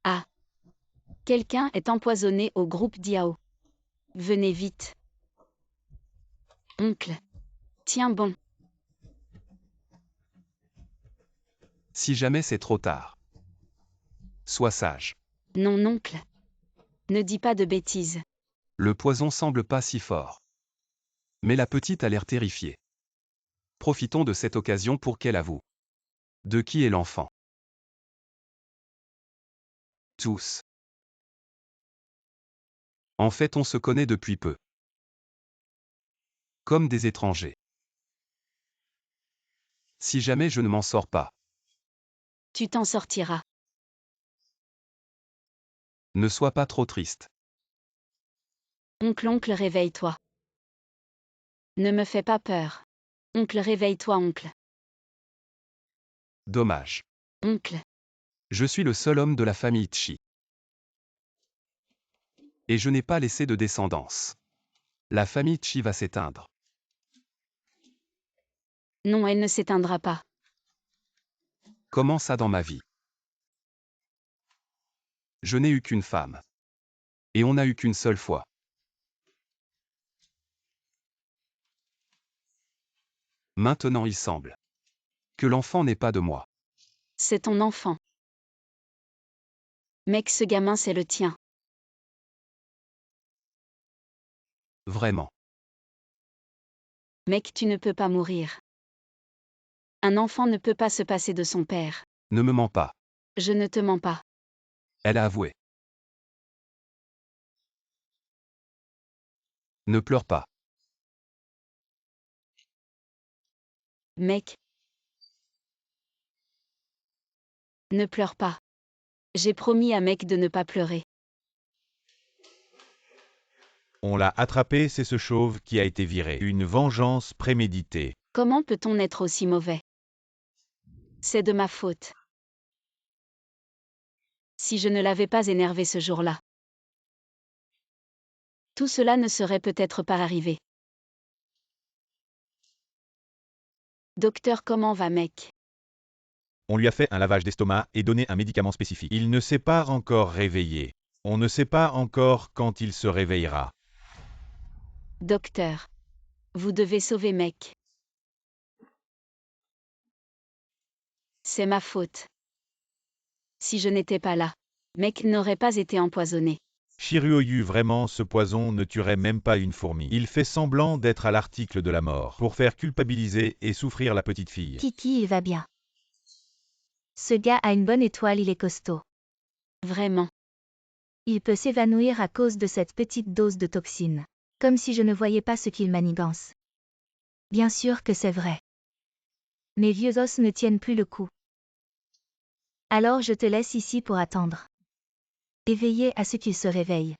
Ah. Quelqu'un est empoisonné au groupe Diao. Venez vite. Oncle. Tiens bon. Si jamais c'est trop tard. Sois sage. Non, oncle. Ne dis pas de bêtises. Le poison semble pas si fort. Mais la petite a l'air terrifiée. Profitons de cette occasion pour qu'elle avoue. De qui est l'enfant? Tous. En fait, on se connaît depuis peu. Comme des étrangers. Si jamais je ne m'en sors pas, Tu t'en sortiras. ne sois pas trop triste. Oncle, réveille-toi. Ne me fais pas peur. Oncle, réveille-toi, oncle. Dommage. Oncle. Je suis le seul homme de la famille Chi. Et je n'ai pas laissé de descendance. La famille Chi va s'éteindre. Non, elle ne s'éteindra pas. Comment ça dans ma vie? Je n'ai eu qu'une femme. Et on n'a eu qu'une seule fois. Maintenant il semble que l'enfant n'est pas de moi. C'est ton enfant. Mec, ce gamin, c'est le tien. Vraiment. Mec, tu ne peux pas mourir. Un enfant ne peut pas se passer de son père. Ne me mens pas. Je ne te mens pas. Elle a avoué. Ne pleure pas. Mec. Ne pleure pas. J'ai promis à Mec de ne pas pleurer. On l'a attrapé, c'est ce chauve qui a été viré. Une vengeance préméditée. Comment peut-on être aussi mauvais? C'est de ma faute. Si je ne l'avais pas énervé ce jour-là, tout cela ne serait peut-être pas arrivé. Docteur, comment va Mec? On lui a fait un lavage d'estomac et donné un médicament spécifique. Il ne s'est pas encore réveillé. On ne sait pas encore quand il se réveillera. Docteur, vous devez sauver Mec. C'est ma faute. Si je n'étais pas là, Mec n'aurait pas été empoisonné. Shiryu, vraiment, ce poison ne tuerait même pas une fourmi. Il fait semblant d'être à l'article de la mort, pour faire culpabiliser et souffrir la petite fille. Kiki, il va bien. Ce gars a une bonne étoile, il est costaud. Vraiment. Il peut s'évanouir à cause de cette petite dose de toxine. Comme si je ne voyais pas ce qu'il manigance. Bien sûr que c'est vrai. Mes vieux os ne tiennent plus le coup. Alors je te laisse ici pour attendre. Et veiller à ce qu'il se réveille.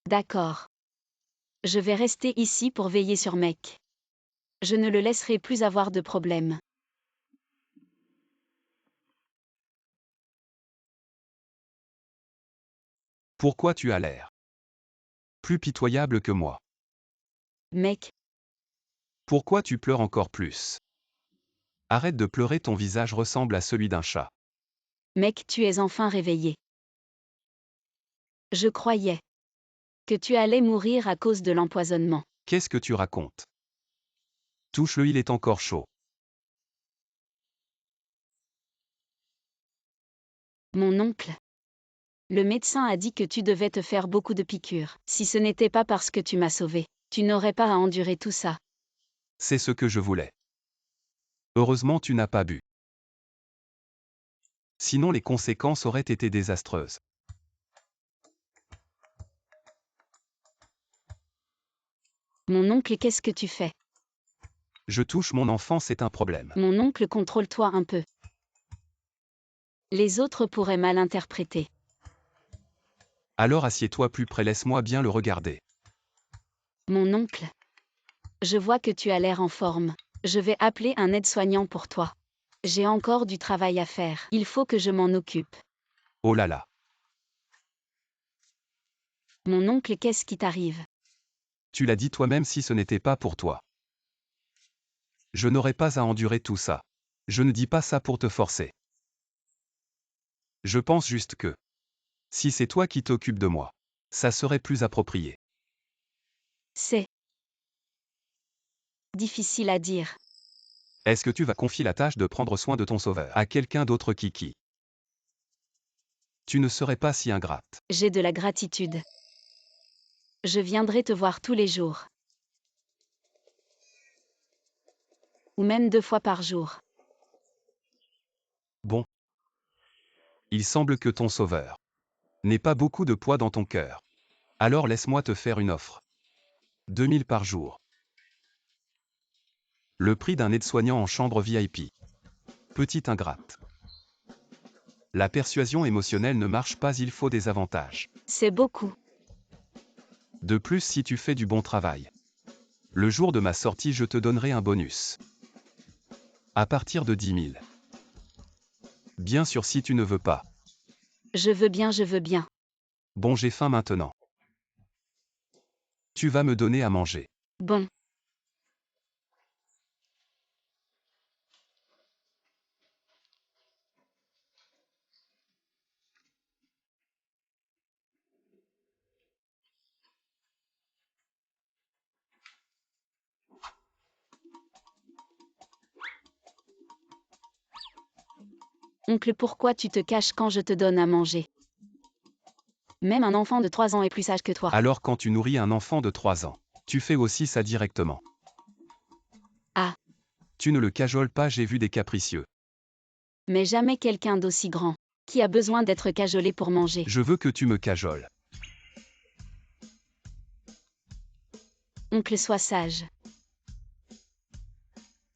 D'accord. Je vais rester ici pour veiller sur Mec. Je ne le laisserai plus avoir de problème. Pourquoi tu as l'air plus pitoyable que moi? Mec, Pourquoi tu pleures encore plus? Arrête de pleurer, ton visage ressemble à celui d'un chat. mec, tu es enfin réveillé. Je croyais que tu allais mourir à cause de l'empoisonnement. Qu'est-ce que tu racontes? Touche-le, il est encore chaud. Mon oncle. Le médecin a dit que tu devais te faire beaucoup de piqûres. Si ce n'était pas parce que tu m'as sauvé, tu n'aurais pas à endurer tout ça. C'est ce que je voulais. Heureusement, tu n'as pas bu. Sinon, les conséquences auraient été désastreuses. Mon oncle, qu'est-ce que tu fais? Je touche mon enfant, c'est un problème. Mon oncle, contrôle-toi un peu. Les autres pourraient mal interpréter. Alors assieds-toi plus près, laisse-moi bien le regarder. Mon oncle. Je vois que tu as l'air en forme. Je vais appeler un aide-soignant pour toi. J'ai encore du travail à faire. Il faut que je m'en occupe. Oh là là. Mon oncle, qu'est-ce qui t'arrive? Tu l'as dit toi-même, si ce n'était pas pour toi, je n'aurais pas à endurer tout ça. Je ne dis pas ça pour te forcer. Je pense juste que, si c'est toi qui t'occupes de moi, ça serait plus approprié. C'est difficile à dire. Est-ce que tu vas confier la tâche de prendre soin de ton sauveur à quelqu'un d'autre, Kiki? Tu ne serais pas si ingrate. J'ai de la gratitude. Je viendrai te voir tous les jours. Ou même 2 fois par jour. Bon. Il semble que ton sauveur n'ait pas beaucoup de poids dans ton cœur. Alors laisse-moi te faire une offre. 2000 par jour. Le prix d'un aide-soignant en chambre VIP. Petite ingrate. La persuasion émotionnelle ne marche pas, il faut des avantages. C'est beaucoup. De plus, si tu fais du bon travail, le jour de ma sortie, je te donnerai un bonus. À partir de 10 000. Bien sûr, si tu ne veux pas. Je veux bien, je veux bien. Bon, j'ai faim maintenant. Tu vas me donner à manger. Bon. Oncle, pourquoi tu te caches quand je te donne à manger? Même un enfant de 3 ans est plus sage que toi. Alors quand tu nourris un enfant de 3 ans, tu fais aussi ça directement. Ah. Tu ne le cajoles pas, j'ai vu des capricieux. Mais jamais quelqu'un d'aussi grand, qui a besoin d'être cajolé pour manger. Je veux que tu me cajoles. Oncle, sois sage.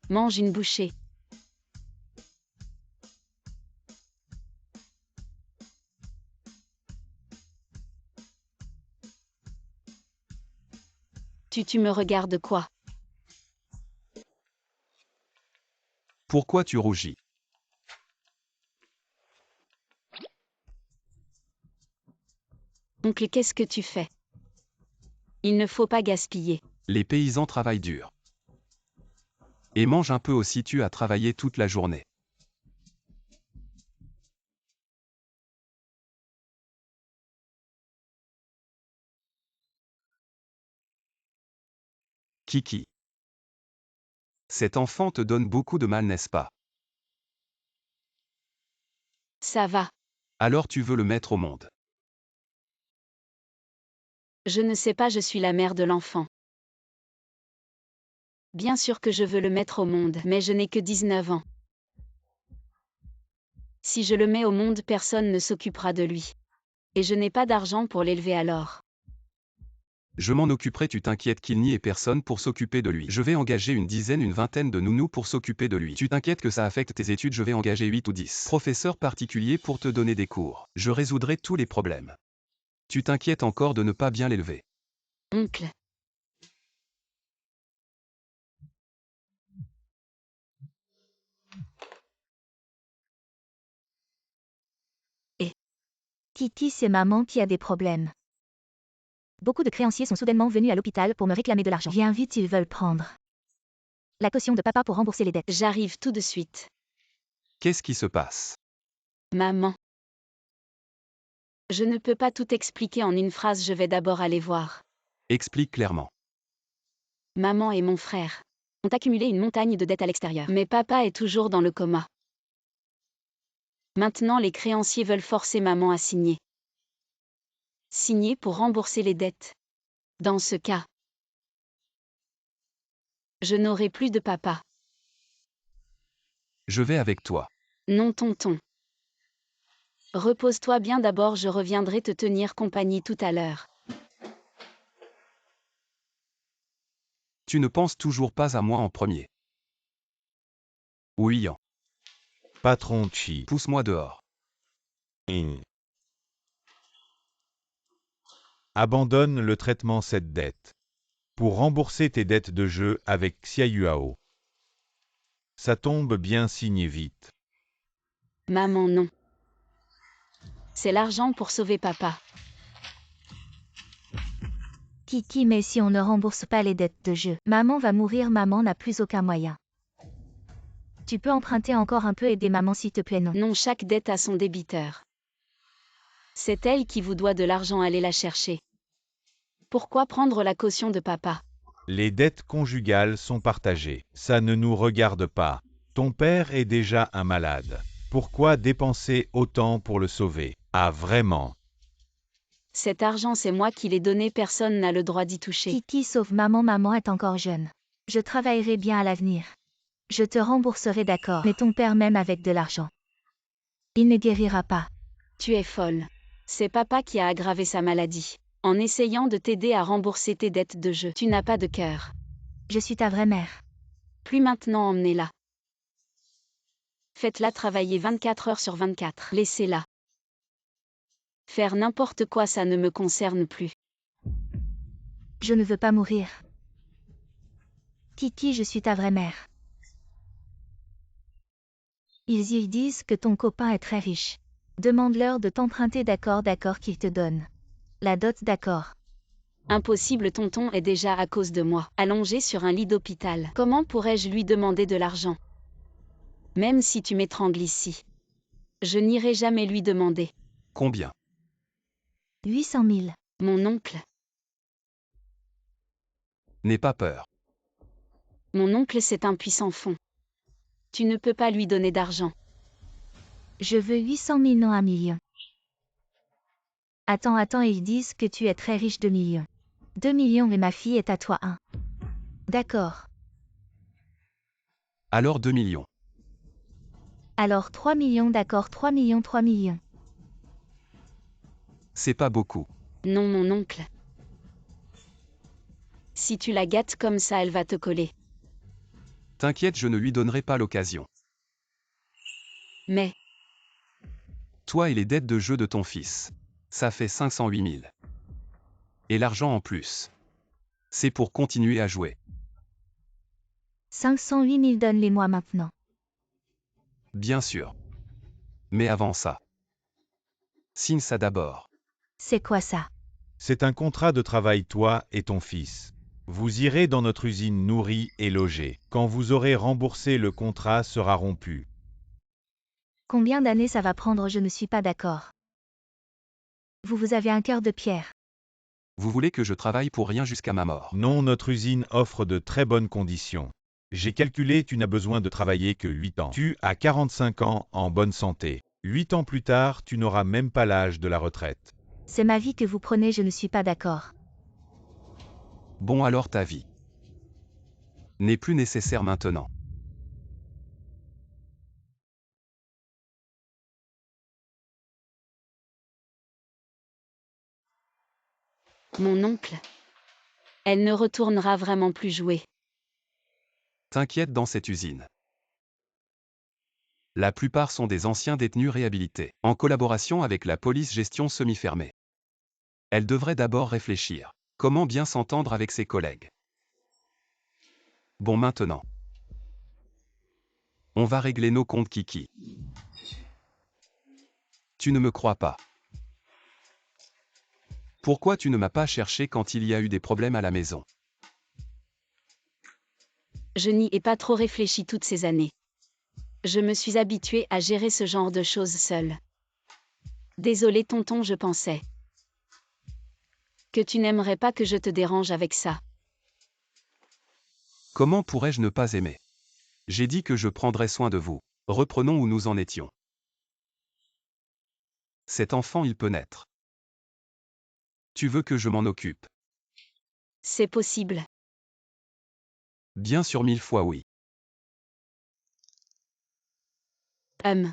Mange une bouchée. Tu me regardes quoi? Pourquoi tu rougis? Oncle, qu'est-ce que tu fais? Il ne faut pas gaspiller. Les paysans travaillent dur. Et mangent un peu aussi, tu as travaillé toute la journée. Kiki. Cet enfant te donne beaucoup de mal, n'est-ce pas? Ça va. Alors tu veux le mettre au monde. Je ne sais pas, je suis la mère de l'enfant. Bien sûr que je veux le mettre au monde, mais je n'ai que 19 ans. Si je le mets au monde, personne ne s'occupera de lui. Et je n'ai pas d'argent pour l'élever alors. Je m'en occuperai, tu t'inquiètes qu'il n'y ait personne pour s'occuper de lui. Je vais engager une dizaine, une vingtaine de nounous pour s'occuper de lui. Tu t'inquiètes que ça affecte tes études, je vais engager 8 ou 10 professeurs particuliers pour te donner des cours. Je résoudrai tous les problèmes. Tu t'inquiètes encore de ne pas bien l'élever. Oncle. Titi, c'est maman qui a des problèmes. Beaucoup de créanciers sont soudainement venus à l'hôpital pour me réclamer de l'argent. Viens vite, ils veulent prendre la caution de papa pour rembourser les dettes. J'arrive tout de suite. Qu'est-ce qui se passe? Maman. Je ne peux pas tout expliquer en une phrase, je vais d'abord aller voir. Explique clairement. Maman et mon frère ont accumulé une montagne de dettes à l'extérieur. Mais papa est toujours dans le coma. Maintenant, les créanciers veulent forcer maman à signer. Signer pour rembourser les dettes. Dans ce cas, je n'aurai plus de papa. Je vais avec toi. Non, tonton. Repose-toi bien d'abord, je reviendrai te tenir compagnie tout à l'heure. Tu ne penses toujours pas à moi en premier. Oui, Patron Chi. pousse-moi dehors. Abandonne le traitement cette dette. Pour rembourser tes dettes de jeu avec Xiayuao. Ça tombe bien, signe vite. Maman, non. C'est l'argent pour sauver papa. Titi, mais si on ne rembourse pas les dettes de jeu, maman va mourir, maman n'a plus aucun moyen. Tu peux emprunter encore un peu, aider maman s'il te plaît, non. Non, chaque dette a son débiteur. C'est elle qui vous doit de l'argent, allez la chercher. Pourquoi prendre la caution de papa? Les dettes conjugales sont partagées. Ça ne nous regarde pas. Ton père est déjà un malade. Pourquoi dépenser autant pour le sauver? Ah vraiment? Cet argent, c'est moi qui l'ai donné, personne n'a le droit d'y toucher. Titi, sauf maman, maman est encore jeune. Je travaillerai bien à l'avenir. Je te rembourserai, d'accord, mais ton père même avec de l'argent. Il ne guérira pas. Tu es folle. C'est papa qui a aggravé sa maladie. En essayant de t'aider à rembourser tes dettes de jeu. Tu n'as pas de cœur. Je suis ta vraie mère. Plus maintenant, emmenez-la. Faites-la travailler 24 heures sur 24. Laissez-la. Faire n'importe quoi, ça ne me concerne plus. Je ne veux pas mourir. Titi, je suis ta vraie mère. Ils y disent que ton copain est très riche. Demande-leur de t'emprunter, d'accord, qu'ils te donnent la dot, d'accord. Impossible, tonton est déjà à cause de moi, allongé sur un lit d'hôpital. Comment pourrais-je lui demander de l'argent? Même si tu m'étrangles ici. Je n'irai jamais lui demander. Combien? 800 000. Mon oncle. N'aie pas peur. Mon oncle, c'est un puissant fond. Tu ne peux pas lui donner d'argent. Je veux 800 000, non 1 million. Attends, ils disent que tu es très riche, 2 millions. 2 millions et ma fille est à toi 1. D'accord. Alors 2 millions. Alors 3 millions, d'accord, 3 millions, 3 millions. C'est pas beaucoup. Non, mon oncle. Si tu la gâtes comme ça, elle va te coller. T'inquiète, je ne lui donnerai pas l'occasion. Mais, Toi et les dettes de jeu de ton fils. Ça fait 508 000. Et l'argent en plus. C'est pour continuer à jouer. 508 000, donne-les-moi maintenant. Bien sûr. Mais avant ça. Signe ça d'abord. C'est quoi ça? C'est un contrat de travail, toi et ton fils. Vous irez dans notre usine nourrie et logée. Quand vous aurez remboursé, le contrat sera rompu. Combien d'années ça va prendre? Je ne suis pas d'accord. Vous avez un cœur de pierre. Vous voulez que je travaille pour rien jusqu'à ma mort? Non, notre usine offre de très bonnes conditions. J'ai calculé, tu n'as besoin de travailler que 8 ans. Tu as 45 ans en bonne santé. 8 ans plus tard, tu n'auras même pas l'âge de la retraite. C'est ma vie que vous prenez, je ne suis pas d'accord. Bon alors ta vie n'est plus nécessaire maintenant. Mon oncle. Elle ne retournera vraiment plus jouer. T'inquiète dans cette usine. La plupart sont des anciens détenus réhabilités, en collaboration avec la police gestion semi-fermée. Elle devrait d'abord réfléchir. Comment bien s'entendre avec ses collègues. Bon maintenant. On va régler nos comptes Kiki. Tu ne me crois pas. Pourquoi tu ne m'as pas cherché quand il y a eu des problèmes à la maison? Je n'y ai pas trop réfléchi toutes ces années. Je me suis habituée à gérer ce genre de choses seule. Désolé tonton, je pensais que tu n'aimerais pas que je te dérange avec ça. Comment pourrais-je ne pas aimer? J'ai dit que je prendrais soin de vous. Reprenons où nous en étions. Cet enfant il peut naître. Tu veux que je m'en occupe? C'est possible. Bien sûr 1000 fois oui. Hum.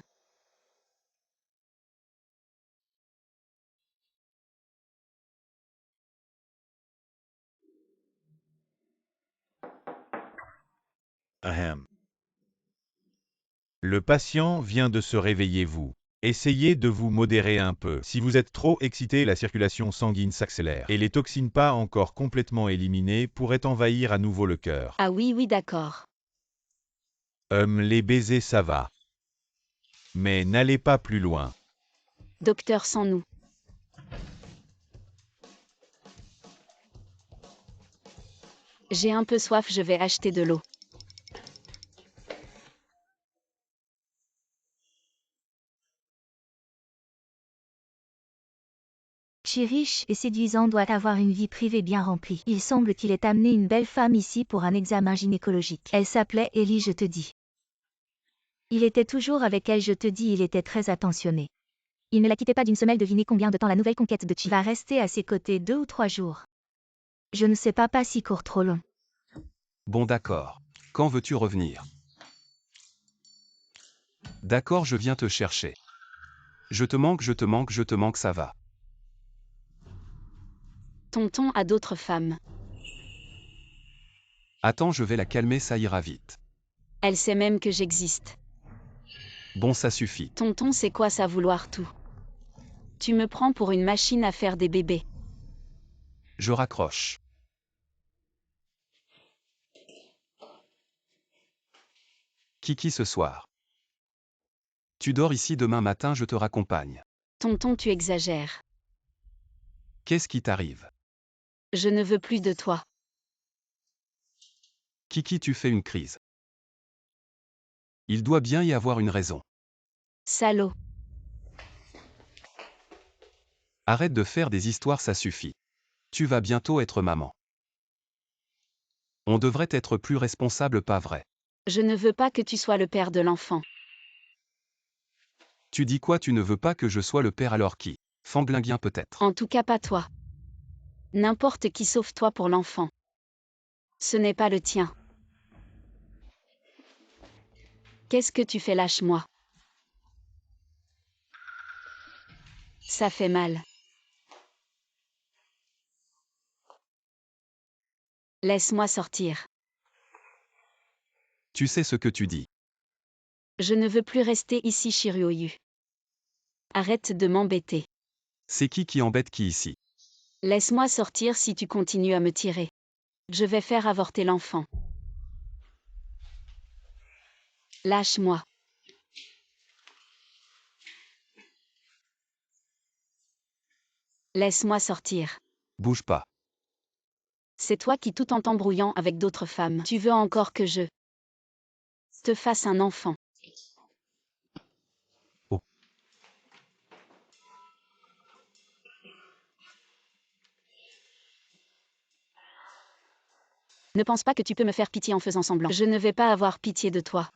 Ahem. Le patient vient de se réveiller vous. Essayez de vous modérer un peu. Si vous êtes trop excité, la circulation sanguine s'accélère. Et les toxines pas encore complètement éliminées pourraient envahir à nouveau le cœur. Ah oui, oui, d'accord. Les baisers ça va. Mais n'allez pas plus loin. Docteur sans nous. J'ai un peu soif, je vais acheter de l'eau. Riche et séduisant doit avoir une vie privée bien remplie. Il semble qu'il ait amené une belle femme ici pour un examen gynécologique. Elle s'appelait Ellie, je te dis. Il était toujours avec elle, je te dis, il était très attentionné. Il ne la quittait pas d'une semelle. Devinez combien de temps la nouvelle conquête de Chi va rester à ses côtés, 2 ou 3 jours. Je ne sais pas si court trop long. Bon d'accord. Quand veux-tu revenir? D'accord, je viens te chercher. Je te manque, ça va. Tonton a d'autres femmes. Attends, je vais la calmer, ça ira vite. Elle sait même que j'existe. Bon, ça suffit. Tonton, c'est quoi ça vouloir tout? Tu me prends pour une machine à faire des bébés. Je raccroche. Kiki ce soir. Tu dors ici, demain matin je te raccompagne. Tonton, tu exagères. Qu'est-ce qui t'arrive? Je ne veux plus de toi. Kiki, tu fais une crise. Il doit bien y avoir une raison. Salaud. Arrête de faire des histoires, ça suffit. Tu vas bientôt être maman. On devrait être plus responsable, pas vrai? Je ne veux pas que tu sois le père de l'enfant. Tu dis quoi? Tu ne veux pas que je sois le père, alors qui? Fanglinguien peut-être. En tout cas pas toi. N'importe qui sauf toi pour l'enfant. Ce n'est pas le tien. Qu'est-ce que tu fais? Lâche-moi. Ça fait mal. Laisse-moi sortir. Tu sais ce que tu dis. Je ne veux plus rester ici, Shiryu. Arrête de m'embêter. C'est qui embête qui ici? Laisse-moi sortir si tu continues à me tirer. Je vais faire avorter l'enfant. Lâche-moi. Laisse-moi sortir. Bouge pas. C'est toi qui, tout en t'embrouillant avec d'autres femmes, tu veux encore que je te fasse un enfant. Oh. Ne pense pas que tu peux me faire pitié en faisant semblant. Je ne vais pas avoir pitié de toi.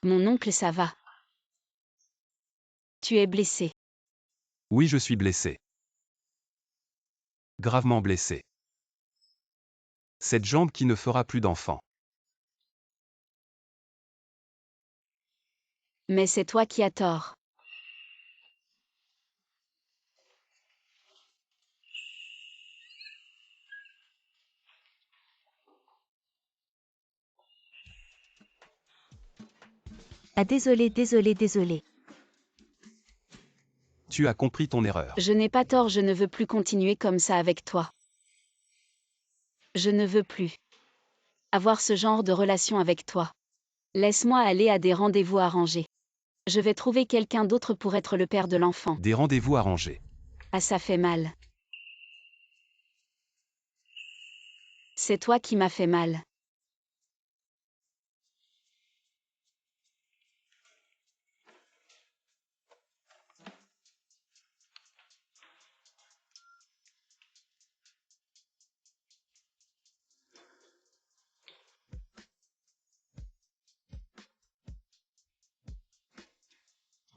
Mon oncle, ça va. Tu es blessé. Oui, je suis blessé. Gravement blessé. Cette jambe qui ne fera plus d'enfant. Mais c'est toi qui as tort. Ah désolé, désolé, désolé. Tu as compris ton erreur. Je n'ai pas tort, je ne veux plus continuer comme ça avec toi. Je ne veux plus avoir ce genre de relation avec toi. Laisse-moi aller à des rendez-vous arrangés. Je vais trouver quelqu'un d'autre pour être le père de l'enfant. Des rendez-vous arrangés. Ah, ça fait mal. C'est toi qui m'as fait mal.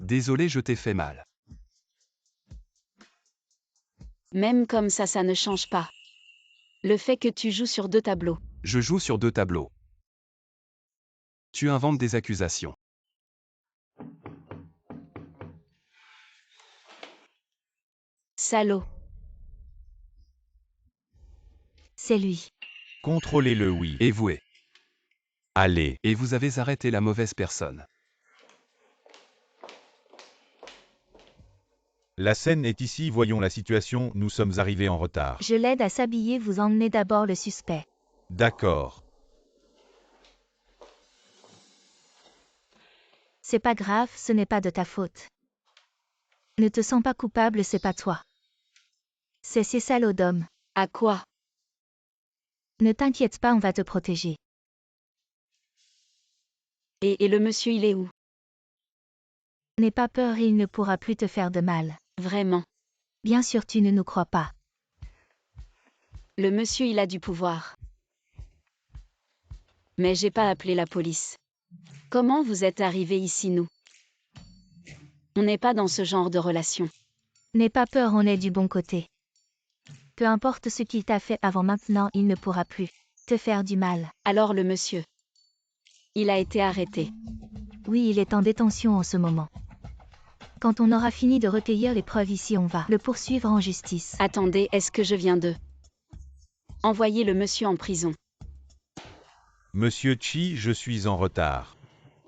Désolé, je t'ai fait mal. Même comme ça ne change pas. Le fait que tu joues sur 2 tableaux. Je joue sur 2 tableaux. Tu inventes des accusations. Salaud. C'est lui. Contrôlez-le, oui. Et voué. Allez. Et vous avez arrêté la mauvaise personne. La scène est ici, voyons la situation, nous sommes arrivés en retard. Je l'aide à s'habiller, vous emmenez d'abord le suspect. D'accord. C'est pas grave, ce n'est pas de ta faute. Ne te sens pas coupable, c'est pas toi. C'est ces salauds d'hommes. À quoi? Ne t'inquiète pas, on va te protéger. Et le monsieur, il est où? N'aie pas peur, il ne pourra plus te faire de mal. Vraiment. Bien sûr, tu ne nous crois pas. Le monsieur, il a du pouvoir. Mais j'ai pas appelé la police. Comment vous êtes arrivés ici, nous? On n'est pas dans ce genre de relation. N'aie pas peur, on est du bon côté. Peu importe ce qu'il t'a fait avant maintenant, il ne pourra plus te faire du mal. Alors le monsieur. Il a été arrêté. Oui, il est en détention en ce moment. Quand on aura fini de recueillir les preuves ici, on va le poursuivre en justice. Attendez, est-ce que je viens de envoyer le monsieur en prison? Monsieur Chi, je suis en retard.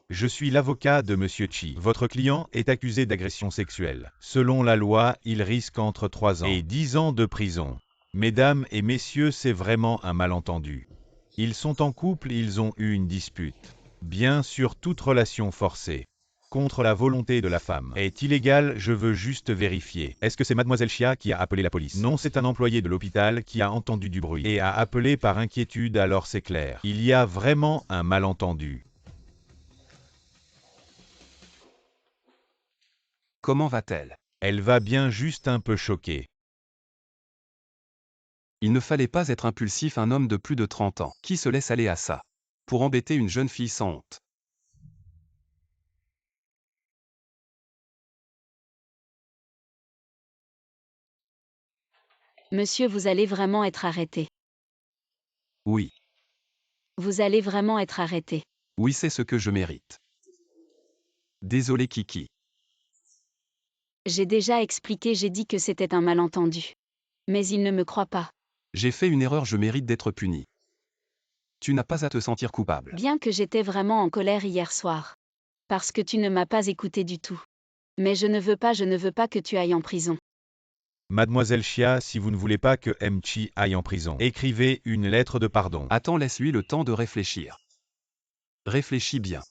Je suis l'avocat de Monsieur Chi. Votre client est accusé d'agression sexuelle. Selon la loi, il risque entre 3 ans et 10 ans de prison. Mesdames et messieurs, c'est vraiment un malentendu. Ils sont en couple, ils ont eu une dispute. Bien sûr, toute relation forcée contre la volonté de la femme est illégale, je veux juste vérifier. Est-ce que c'est Mademoiselle Chia qui a appelé la police? Non, c'est un employé de l'hôpital qui a entendu du bruit et a appelé par inquiétude, alors c'est clair. Il y a vraiment un malentendu. Comment va-t-elle? Elle va bien, juste un peu choquée. Il ne fallait pas être impulsif, un homme de plus de 30 ans. Qui se laisse aller à ça? Pour embêter une jeune fille sans honte. Monsieur, vous allez vraiment être arrêté. Oui. Vous allez vraiment être arrêté. Oui, c'est ce que je mérite. Désolé Kiki. J'ai déjà expliqué, j'ai dit que c'était un malentendu. Mais il ne me croit pas. J'ai fait une erreur, je mérite d'être puni. Tu n'as pas à te sentir coupable. Bien que j'étais vraiment en colère hier soir. Parce que tu ne m'as pas écouté du tout. Mais je ne veux pas que tu ailles en prison. Mademoiselle Chia, si vous ne voulez pas que M. Chi aille en prison, écrivez une lettre de pardon. Attends, laisse-lui le temps de réfléchir. Réfléchis bien.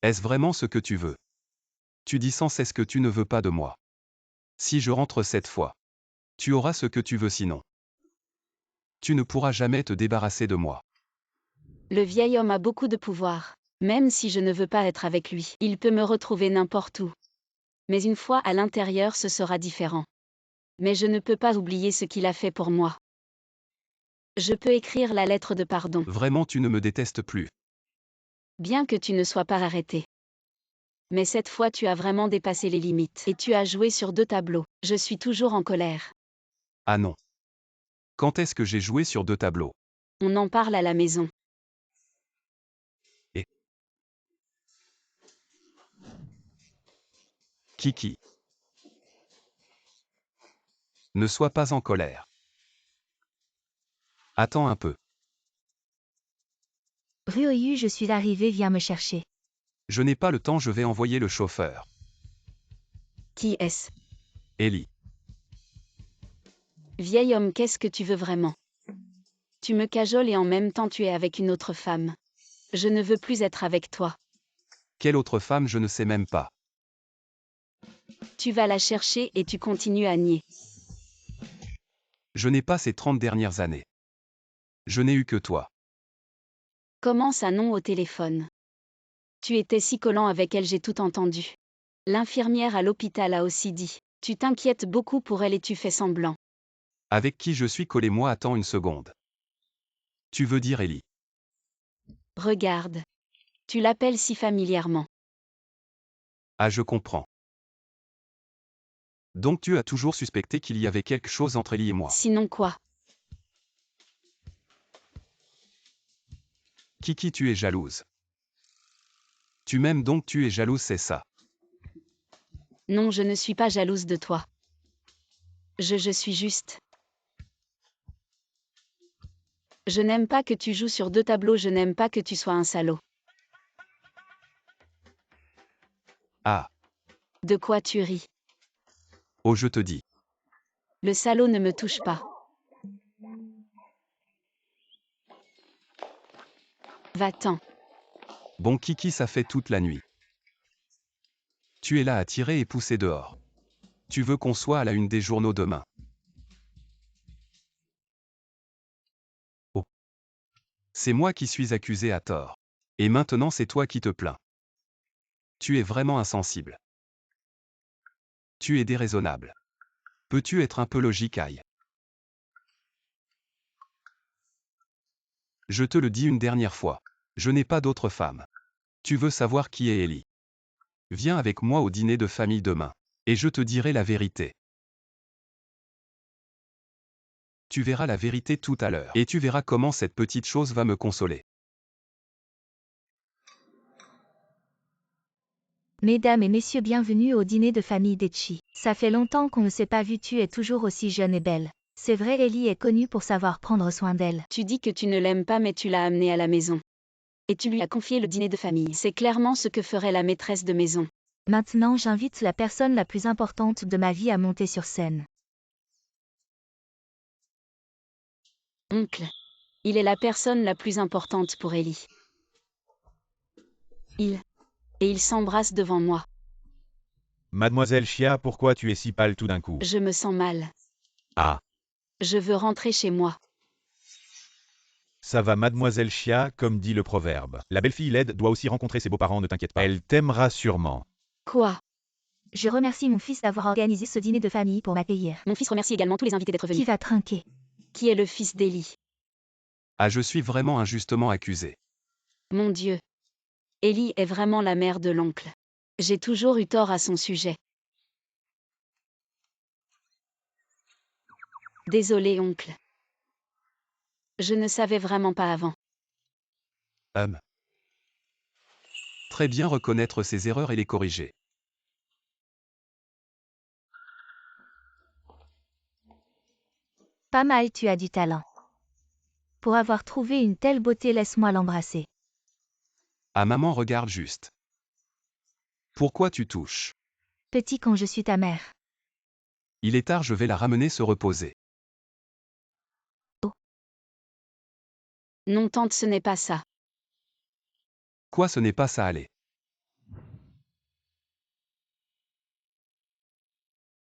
Est-ce vraiment ce que tu veux? Tu dis sans cesse que tu ne veux pas de moi. Si je rentre cette fois, tu auras ce que tu veux, sinon tu ne pourras jamais te débarrasser de moi. Le vieil homme a beaucoup de pouvoir. Même si je ne veux pas être avec lui, il peut me retrouver n'importe où. Mais une fois à l'intérieur, ce sera différent. Mais je ne peux pas oublier ce qu'il a fait pour moi. Je peux écrire la lettre de pardon. Vraiment, tu ne me détestes plus. Bien que tu ne sois pas arrêté. Mais cette fois tu as vraiment dépassé les limites. Et tu as joué sur 2 tableaux. Je suis toujours en colère. Ah non. Quand est-ce que j'ai joué sur 2 tableaux? On en parle à la maison. Kiki. Ne sois pas en colère. Attends un peu. Ryoyu, je suis arrivé, viens me chercher. Je n'ai pas le temps, je vais envoyer le chauffeur. Qui est-ce? Ellie. Vieil homme, qu'est-ce que tu veux vraiment? Tu me cajoles et en même temps tu es avec une autre femme. Je ne veux plus être avec toi. Quelle autre femme, je ne sais même pas. Tu vas la chercher et tu continues à nier. Je n'ai pas ces 30 dernières années. Je n'ai eu que toi. Comment ça non au téléphone? Tu étais si collant avec elle, j'ai tout entendu. L'infirmière à l'hôpital a aussi dit. Tu t'inquiètes beaucoup pour elle et tu fais semblant. Avec qui je suis collé, moi, attends une seconde. Tu veux dire Ellie? Regarde. Tu l'appelles si familièrement. Ah, je comprends. Donc tu as toujours suspecté qu'il y avait quelque chose entre Ellie et moi. Sinon quoi? Kiki, tu es jalouse. Tu m'aimes donc tu es jalouse, c'est ça. Non, je ne suis pas jalouse de toi. Je suis juste. Je n'aime pas que tu joues sur 2 tableaux, je n'aime pas que tu sois un salaud. Ah. De quoi tu ris? Oh, je te dis. Le salaud ne me touche pas. Va-t'en. Bon Kiki, ça fait toute la nuit. Tu es là à tirer et pousser dehors. Tu veux qu'on soit à la une des journaux demain. Oh. C'est moi qui suis accusé à tort. Et maintenant c'est toi qui te plains. Tu es vraiment insensible. Tu es déraisonnable. Peux-tu être un peu logique, aïe? Je te le dis une dernière fois. Je n'ai pas d'autre femme. Tu veux savoir qui est Ellie? Viens avec moi au dîner de famille demain. Et je te dirai la vérité. Tu verras la vérité tout à l'heure. Et tu verras comment cette petite chose va me consoler. Mesdames et messieurs, bienvenue au dîner de famille d'Echi. Ça fait longtemps qu'on ne s'est pas vu, tu es toujours aussi jeune et belle. C'est vrai, Ellie est connue pour savoir prendre soin d'elle. Tu dis que tu ne l'aimes pas mais tu l'as amenée à la maison. Et tu lui as confié le dîner de famille. C'est clairement ce que ferait la maîtresse de maison. Maintenant, j'invite la personne la plus importante de ma vie à monter sur scène. Oncle. Il est la personne la plus importante pour Ellie. Et il s'embrasse devant moi. Mademoiselle Chia, pourquoi tu es si pâle tout d'un coup? Je me sens mal. Ah. Je veux rentrer chez moi. Ça va Mademoiselle Chia, comme dit le proverbe. La belle-fille laide doit aussi rencontrer ses beaux-parents, ne t'inquiète pas. Elle t'aimera sûrement. Quoi? Je remercie mon fils d'avoir organisé ce dîner de famille pour m'accueillir. Mon fils remercie également tous les invités d'être Qui venus. va trinquer? Qui est le fils d'Ellie? Ah, je suis vraiment injustement accusé. Mon Dieu. Ellie est vraiment la mère de l'oncle. J'ai toujours eu tort à son sujet. Désolé, oncle. Je ne savais vraiment pas avant. Très bien reconnaître ses erreurs et les corriger. Pas mal, tu as du talent. Pour avoir trouvé une telle beauté, laisse-moi l'embrasser. Ah maman, regarde juste. Pourquoi tu touches? Petit, quand je suis ta mère. Il est tard, je vais la ramener se reposer. Non, tante, ce n'est pas ça. Quoi, ce n'est pas ça, allez.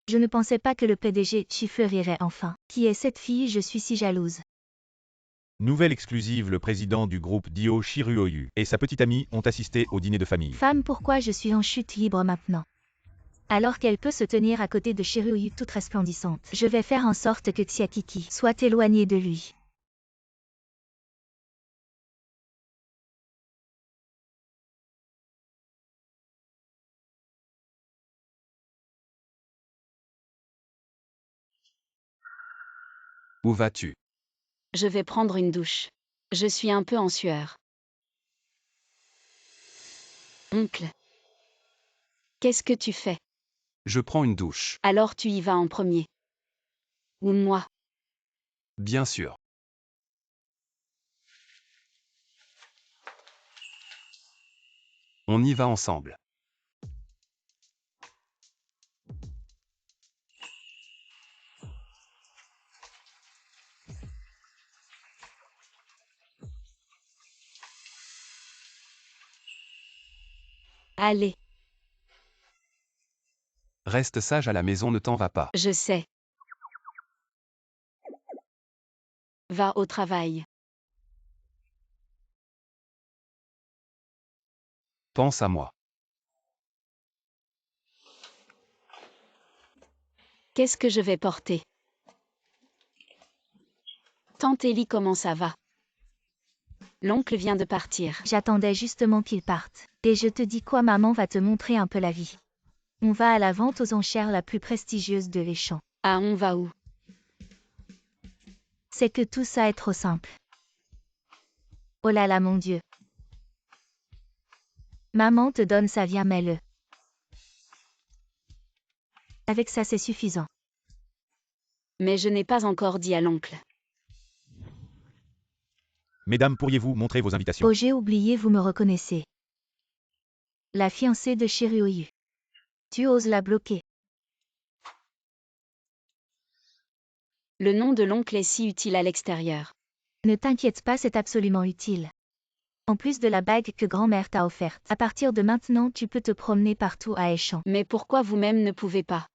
Je ne pensais pas que le PDG Schiffer irait enfin. Qui est cette fille? Je suis si jalouse. Nouvelle exclusive, le président du groupe Dio Shiruoyu et sa petite amie ont assisté au dîner de famille. Femme, pourquoi je suis en chute libre maintenant? Alors qu'elle peut se tenir à côté de Shiryu toute resplendissante. Je vais faire en sorte que Tsiakiki soit éloignée de lui. Où vas-tu? Je vais prendre une douche. Je suis un peu en sueur. Oncle. Qu'est-ce que tu fais? Je prends une douche. Alors tu y vas en premier. Ou moi? Bien sûr. On y va ensemble. Allez, Reste sage à la maison, ne t'en va pas. je sais. Va au travail. Pense à moi. Qu'est-ce que je vais porter? Tante Ellie, comment ça va? L'oncle vient de partir. J'attendais justement qu'il parte. Et je te dis quoi, maman va te montrer un peu la vie. On va à la vente aux enchères la plus prestigieuse de les champs. Ah, on va où? C'est que tout ça est trop simple. Oh là là, mon Dieu. Maman te donne ça, viens, mets-le. Avec ça, c'est suffisant. Mais je n'ai pas encore dit à l'oncle. Mesdames, pourriez-vous montrer vos invitations? Oh, j'ai oublié, vous me reconnaissez. La fiancée de Shiryu. Tu oses la bloquer. Le nom de l'oncle est si utile à l'extérieur. Ne t'inquiète pas, c'est absolument utile. En plus de la bague que grand-mère t'a offerte, à partir de maintenant, tu peux te promener partout à Échamps. Mais pourquoi vous-même ne pouvez pas?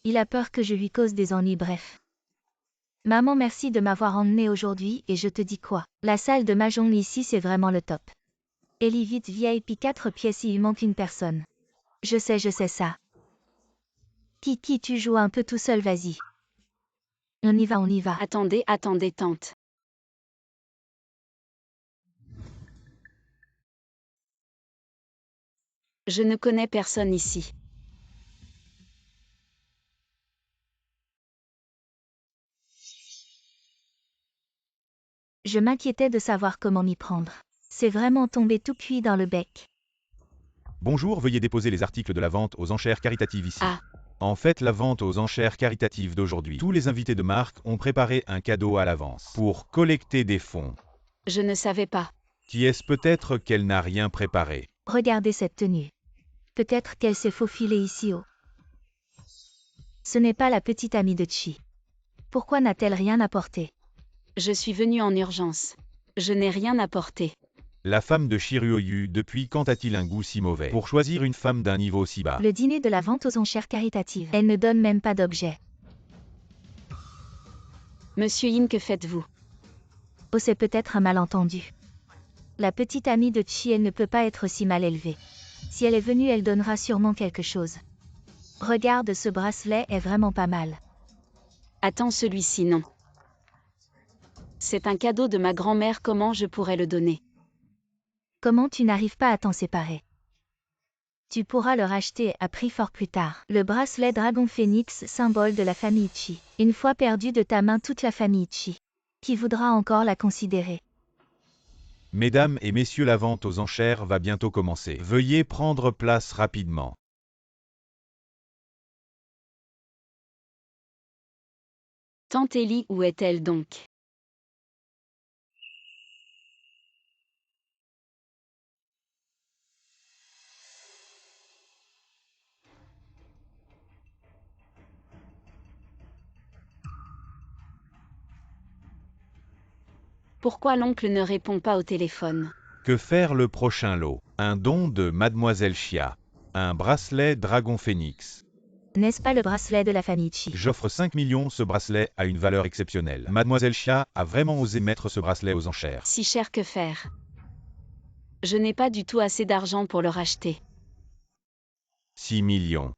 Il a peur que je lui cause des ennuis, bref. Maman, merci de m'avoir emmené aujourd'hui, et je te dis quoi? La salle de mahjong ici, c'est vraiment le top. Ellie, vite, VIP 4 pièces, il manque une personne. Je sais ça. Kiki, tu joues un peu tout seul, vas-y. On y va. Attendez, tante. Je ne connais personne ici. Je m'inquiétais de savoir comment m'y prendre. C'est vraiment tombé tout cuit dans le bec. Bonjour, veuillez déposer les articles de la vente aux enchères caritatives ici. Ah. En fait, la vente aux enchères caritatives d'aujourd'hui. Tous les invités de marque ont préparé un cadeau à l'avance pour collecter des fonds. Je ne savais pas. Qui est-ce peut-être qu'elle n'a rien préparé? Regardez cette tenue. Peut-être qu'elle s'est faufilée ici haut. Ce n'est pas la petite amie de Chi. Pourquoi n'a-t-elle rien apporté? Je suis venue en urgence. Je n'ai rien apporté. La femme de Shiryu, depuis quand a-t-il un goût si mauvais pour choisir une femme d'un niveau si bas? Le dîner de la vente aux enchères caritatives. Elle ne donne même pas d'objet. Monsieur Yin, que faites-vous? Oh, c'est peut-être un malentendu. La petite amie de Chi, elle ne peut pas être si mal élevée. Si elle est venue, elle donnera sûrement quelque chose. Regarde, ce bracelet est vraiment pas mal. Attends, celui-ci non. C'est un cadeau de ma grand-mère, comment je pourrais le donner? Comment tu n'arrives pas à t'en séparer? Tu pourras le racheter à prix fort plus tard. Le bracelet Dragon Phoenix, symbole de la famille Chi. Une fois perdu de ta main toute la famille Chi. Qui voudra encore la considérer? Mesdames et messieurs, la vente aux enchères va bientôt commencer. Veuillez prendre place rapidement. Tante Ellie, où est-elle donc? Pourquoi l'oncle ne répond pas au téléphone? Que faire le prochain lot? Un don de Mademoiselle Chia. Un bracelet Dragon Phoenix. N'est-ce pas le bracelet de la famille Chi? J'offre 5 millions, ce bracelet a une valeur exceptionnelle. Mademoiselle Chia a vraiment osé mettre ce bracelet aux enchères. Si cher, que faire? Je n'ai pas du tout assez d'argent pour le racheter. 6 millions.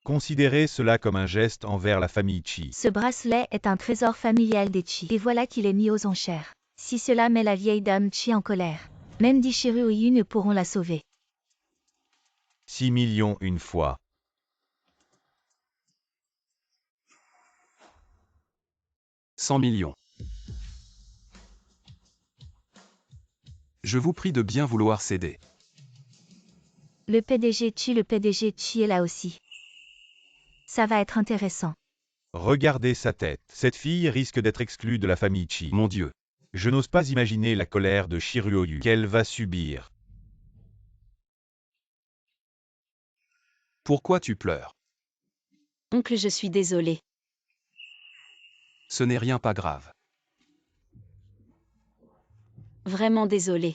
Considérez cela comme un geste envers la famille Chi. Ce bracelet est un trésor familial des Chi. Et voilà qu'il est mis aux enchères. Si cela met la vieille dame Chi en colère, même Dishiru et Yu ne pourront la sauver. 6 millions une fois. 100 millions. Je vous prie de bien vouloir céder. Le PDG Chi est là aussi. Ça va être intéressant. Regardez sa tête. Cette fille risque d'être exclue de la famille Chi. Mon Dieu. Je n'ose pas imaginer la colère de Shiryu qu'elle va subir. Pourquoi tu pleures? Oncle, je suis désolé. Ce n'est rien pas grave. Vraiment désolé.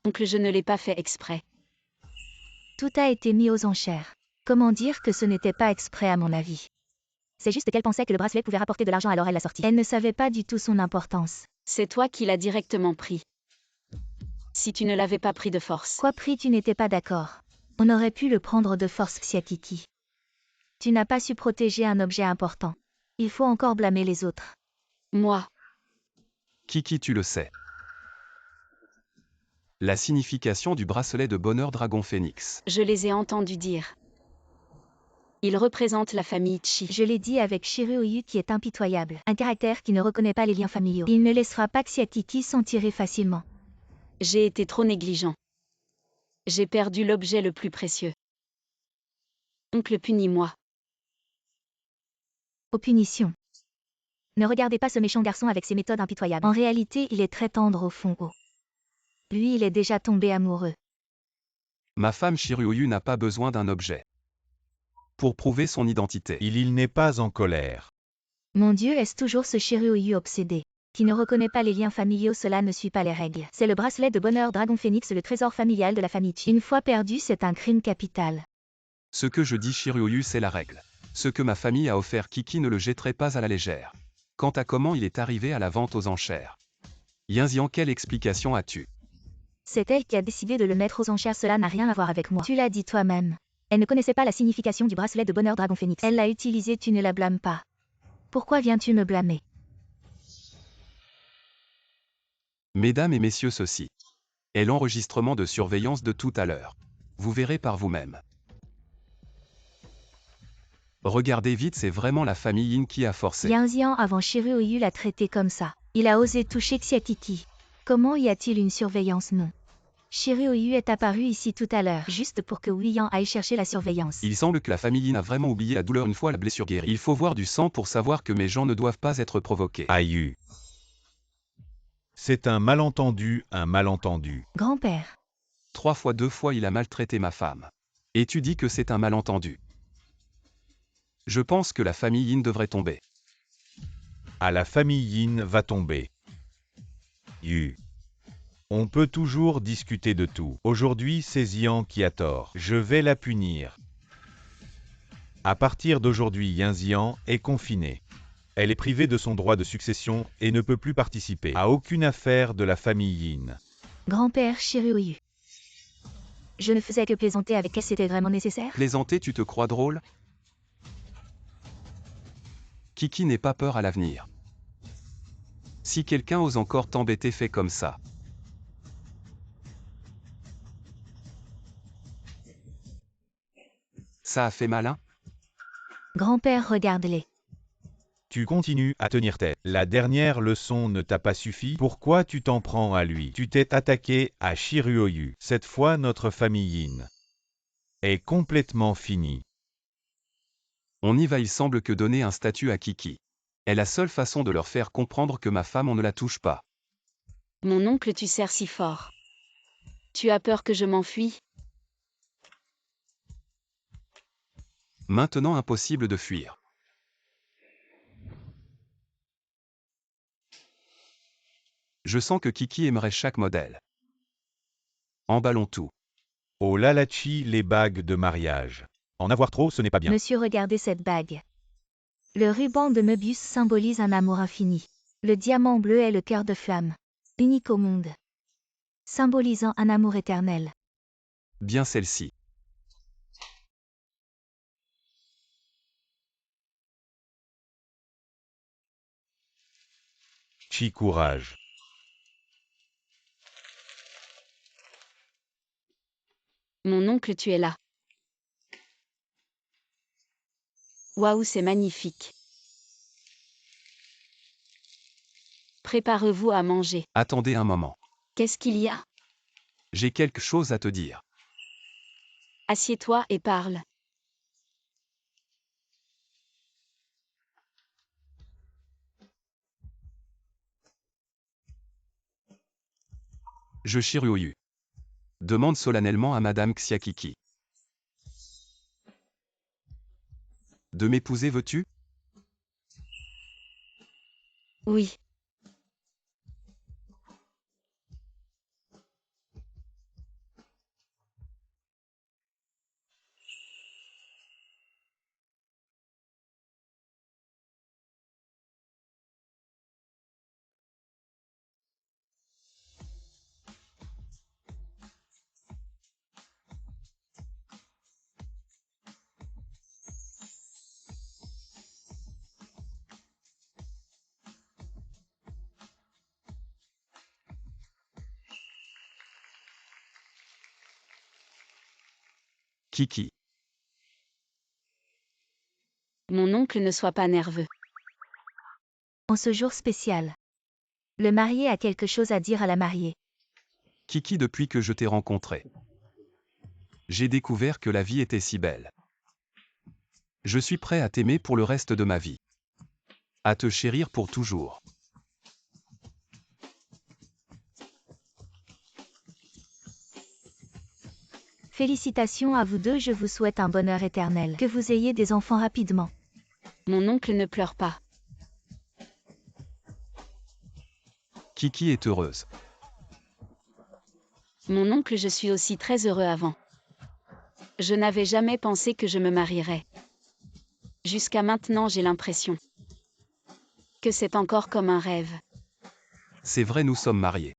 Oncle, je ne l'ai pas fait exprès. Tout a été mis aux enchères. Comment dire que ce n'était pas exprès à mon avis? C'est juste qu'elle pensait que le bracelet pouvait rapporter de l'argent, alors elle l'a sorti. Elle ne savait pas du tout son importance. C'est toi qui l'as directement pris. Si tu ne l'avais pas pris de force. Quoi pris, tu n'étais pas d'accord? On aurait pu le prendre de force, Xiatiki. Tu n'as pas su protéger un objet important. Il faut encore blâmer les autres. Moi. Kiki, tu le sais. La signification du bracelet de bonheur Dragon Phoenix. Je les ai entendus dire. Il représente la famille Chi. Je l'ai dit avec Shiryu qui est impitoyable. Un caractère qui ne reconnaît pas les liens familiaux. Il ne laissera pas Xiatiki s'en tirer facilement. J'ai été trop négligent. J'ai perdu l'objet le plus précieux. Oncle, punis-moi. Aux punitions. Ne regardez pas ce méchant garçon avec ses méthodes impitoyables. En réalité, il est très tendre au fond. Lui, il est déjà tombé amoureux. Ma femme Shiryu n'a pas besoin d'un objet pour prouver son identité. Il n'est pas en colère. Mon Dieu, est-ce toujours ce Shiryu obsédé qui ne reconnaît pas les liens familiaux? Cela ne suit pas les règles. C'est le bracelet de bonheur Dragon Phoenix, le trésor familial de la famille Chi. Une fois perdu, c'est un crime capital. Ce que je dis Shiryu, c'est la règle. Ce que ma famille a offert Kiki ne le jetterait pas à la légère. Quant à comment il est arrivé à la vente aux enchères. Yinzian, quelle explication as-tu? C'est elle qui a décidé de le mettre aux enchères, cela n'a rien à voir avec moi. Tu l'as dit toi-même. Elle ne connaissait pas la signification du bracelet de bonheur Dragon Phoenix. Elle l'a utilisé, tu ne la blâmes pas. Pourquoi viens-tu me blâmer? Mesdames et messieurs, ceci est l'enregistrement de surveillance de tout à l'heure. Vous verrez par vous-même. Regardez vite, c'est vraiment la famille Yin qui a forcé. Yinzian avant Shiryu l'a traité comme ça. Il a osé toucher Xiatiki. Comment y a-t-il une surveillance? Non. Shiryu est apparu ici tout à l'heure, juste pour que Wuyang aille chercher la surveillance. Il semble que la famille Yin a vraiment oublié la douleur une fois la blessure guérie. Il faut voir du sang pour savoir que mes gens ne doivent pas être provoqués. Aïe. C'est un malentendu, un malentendu. Grand-père. 3 fois 2 fois il a maltraité ma femme. Et tu dis que c'est un malentendu. Je pense que la famille Yin devrait tomber. Ah, la famille Yin va tomber. On peut toujours discuter de tout. Aujourd'hui, c'est Xian qui a tort. Je vais la punir. À partir d'aujourd'hui, Yinzian est confinée. Elle est privée de son droit de succession et ne peut plus participer à aucune affaire de la famille Yin. Grand-père Shiryu. Je ne faisais que plaisanter avec elle, c'était vraiment nécessaire? Plaisanter, tu te crois drôle? Kiki n'ait pas peur à l'avenir. Si quelqu'un ose encore t'embêter, fais comme ça. Ça a fait mal, hein? Grand-père, regarde-les. Tu continues à tenir tête. La dernière leçon ne t'a pas suffi. Pourquoi tu t'en prends à lui? Tu t'es attaqué à Shiryu. Cette fois, notre famille Yin est complètement finie. On y va, il semble que donner un statut à Kiki est la seule façon de leur faire comprendre que ma femme, on ne la touche pas. Mon oncle, tu serres si fort. Tu as peur que je m'enfuis? Maintenant impossible de fuir. Je sens que Kiki aimerait chaque modèle. Emballons tout. Au Lalachi, les bagues de mariage. En avoir trop, ce n'est pas bien. Monsieur, regardez cette bague. Le ruban de Möbius symbolise un amour infini. Le diamant bleu est le cœur de flamme, unique au monde, symbolisant un amour éternel. Bien celle-ci. Chi, courage. Mon oncle, tu es là. Waouh, c'est magnifique. Préparez-vous à manger. Attendez un moment. Qu'est-ce qu'il y a? J'ai quelque chose à te dire. Assieds-toi et parle. Je Shiryu. Demande solennellement à Madame Xiakiki. De m'épouser veux-tu? Oui. Kiki. Mon oncle ne soit pas nerveux. En ce jour spécial. Le marié a quelque chose à dire à la mariée. Kiki, depuis que je t'ai rencontré, j'ai découvert que la vie était si belle. Je suis prêt à t'aimer pour le reste de ma vie. À te chérir pour toujours. Félicitations à vous deux, je vous souhaite un bonheur éternel. Que vous ayez des enfants rapidement. Mon oncle ne pleure pas. Kiki est heureuse. Mon oncle, je suis aussi très heureux avant. Je n'avais jamais pensé que je me marierais. Jusqu'à maintenant, j'ai l'impression que c'est encore comme un rêve. C'est vrai, nous sommes mariés.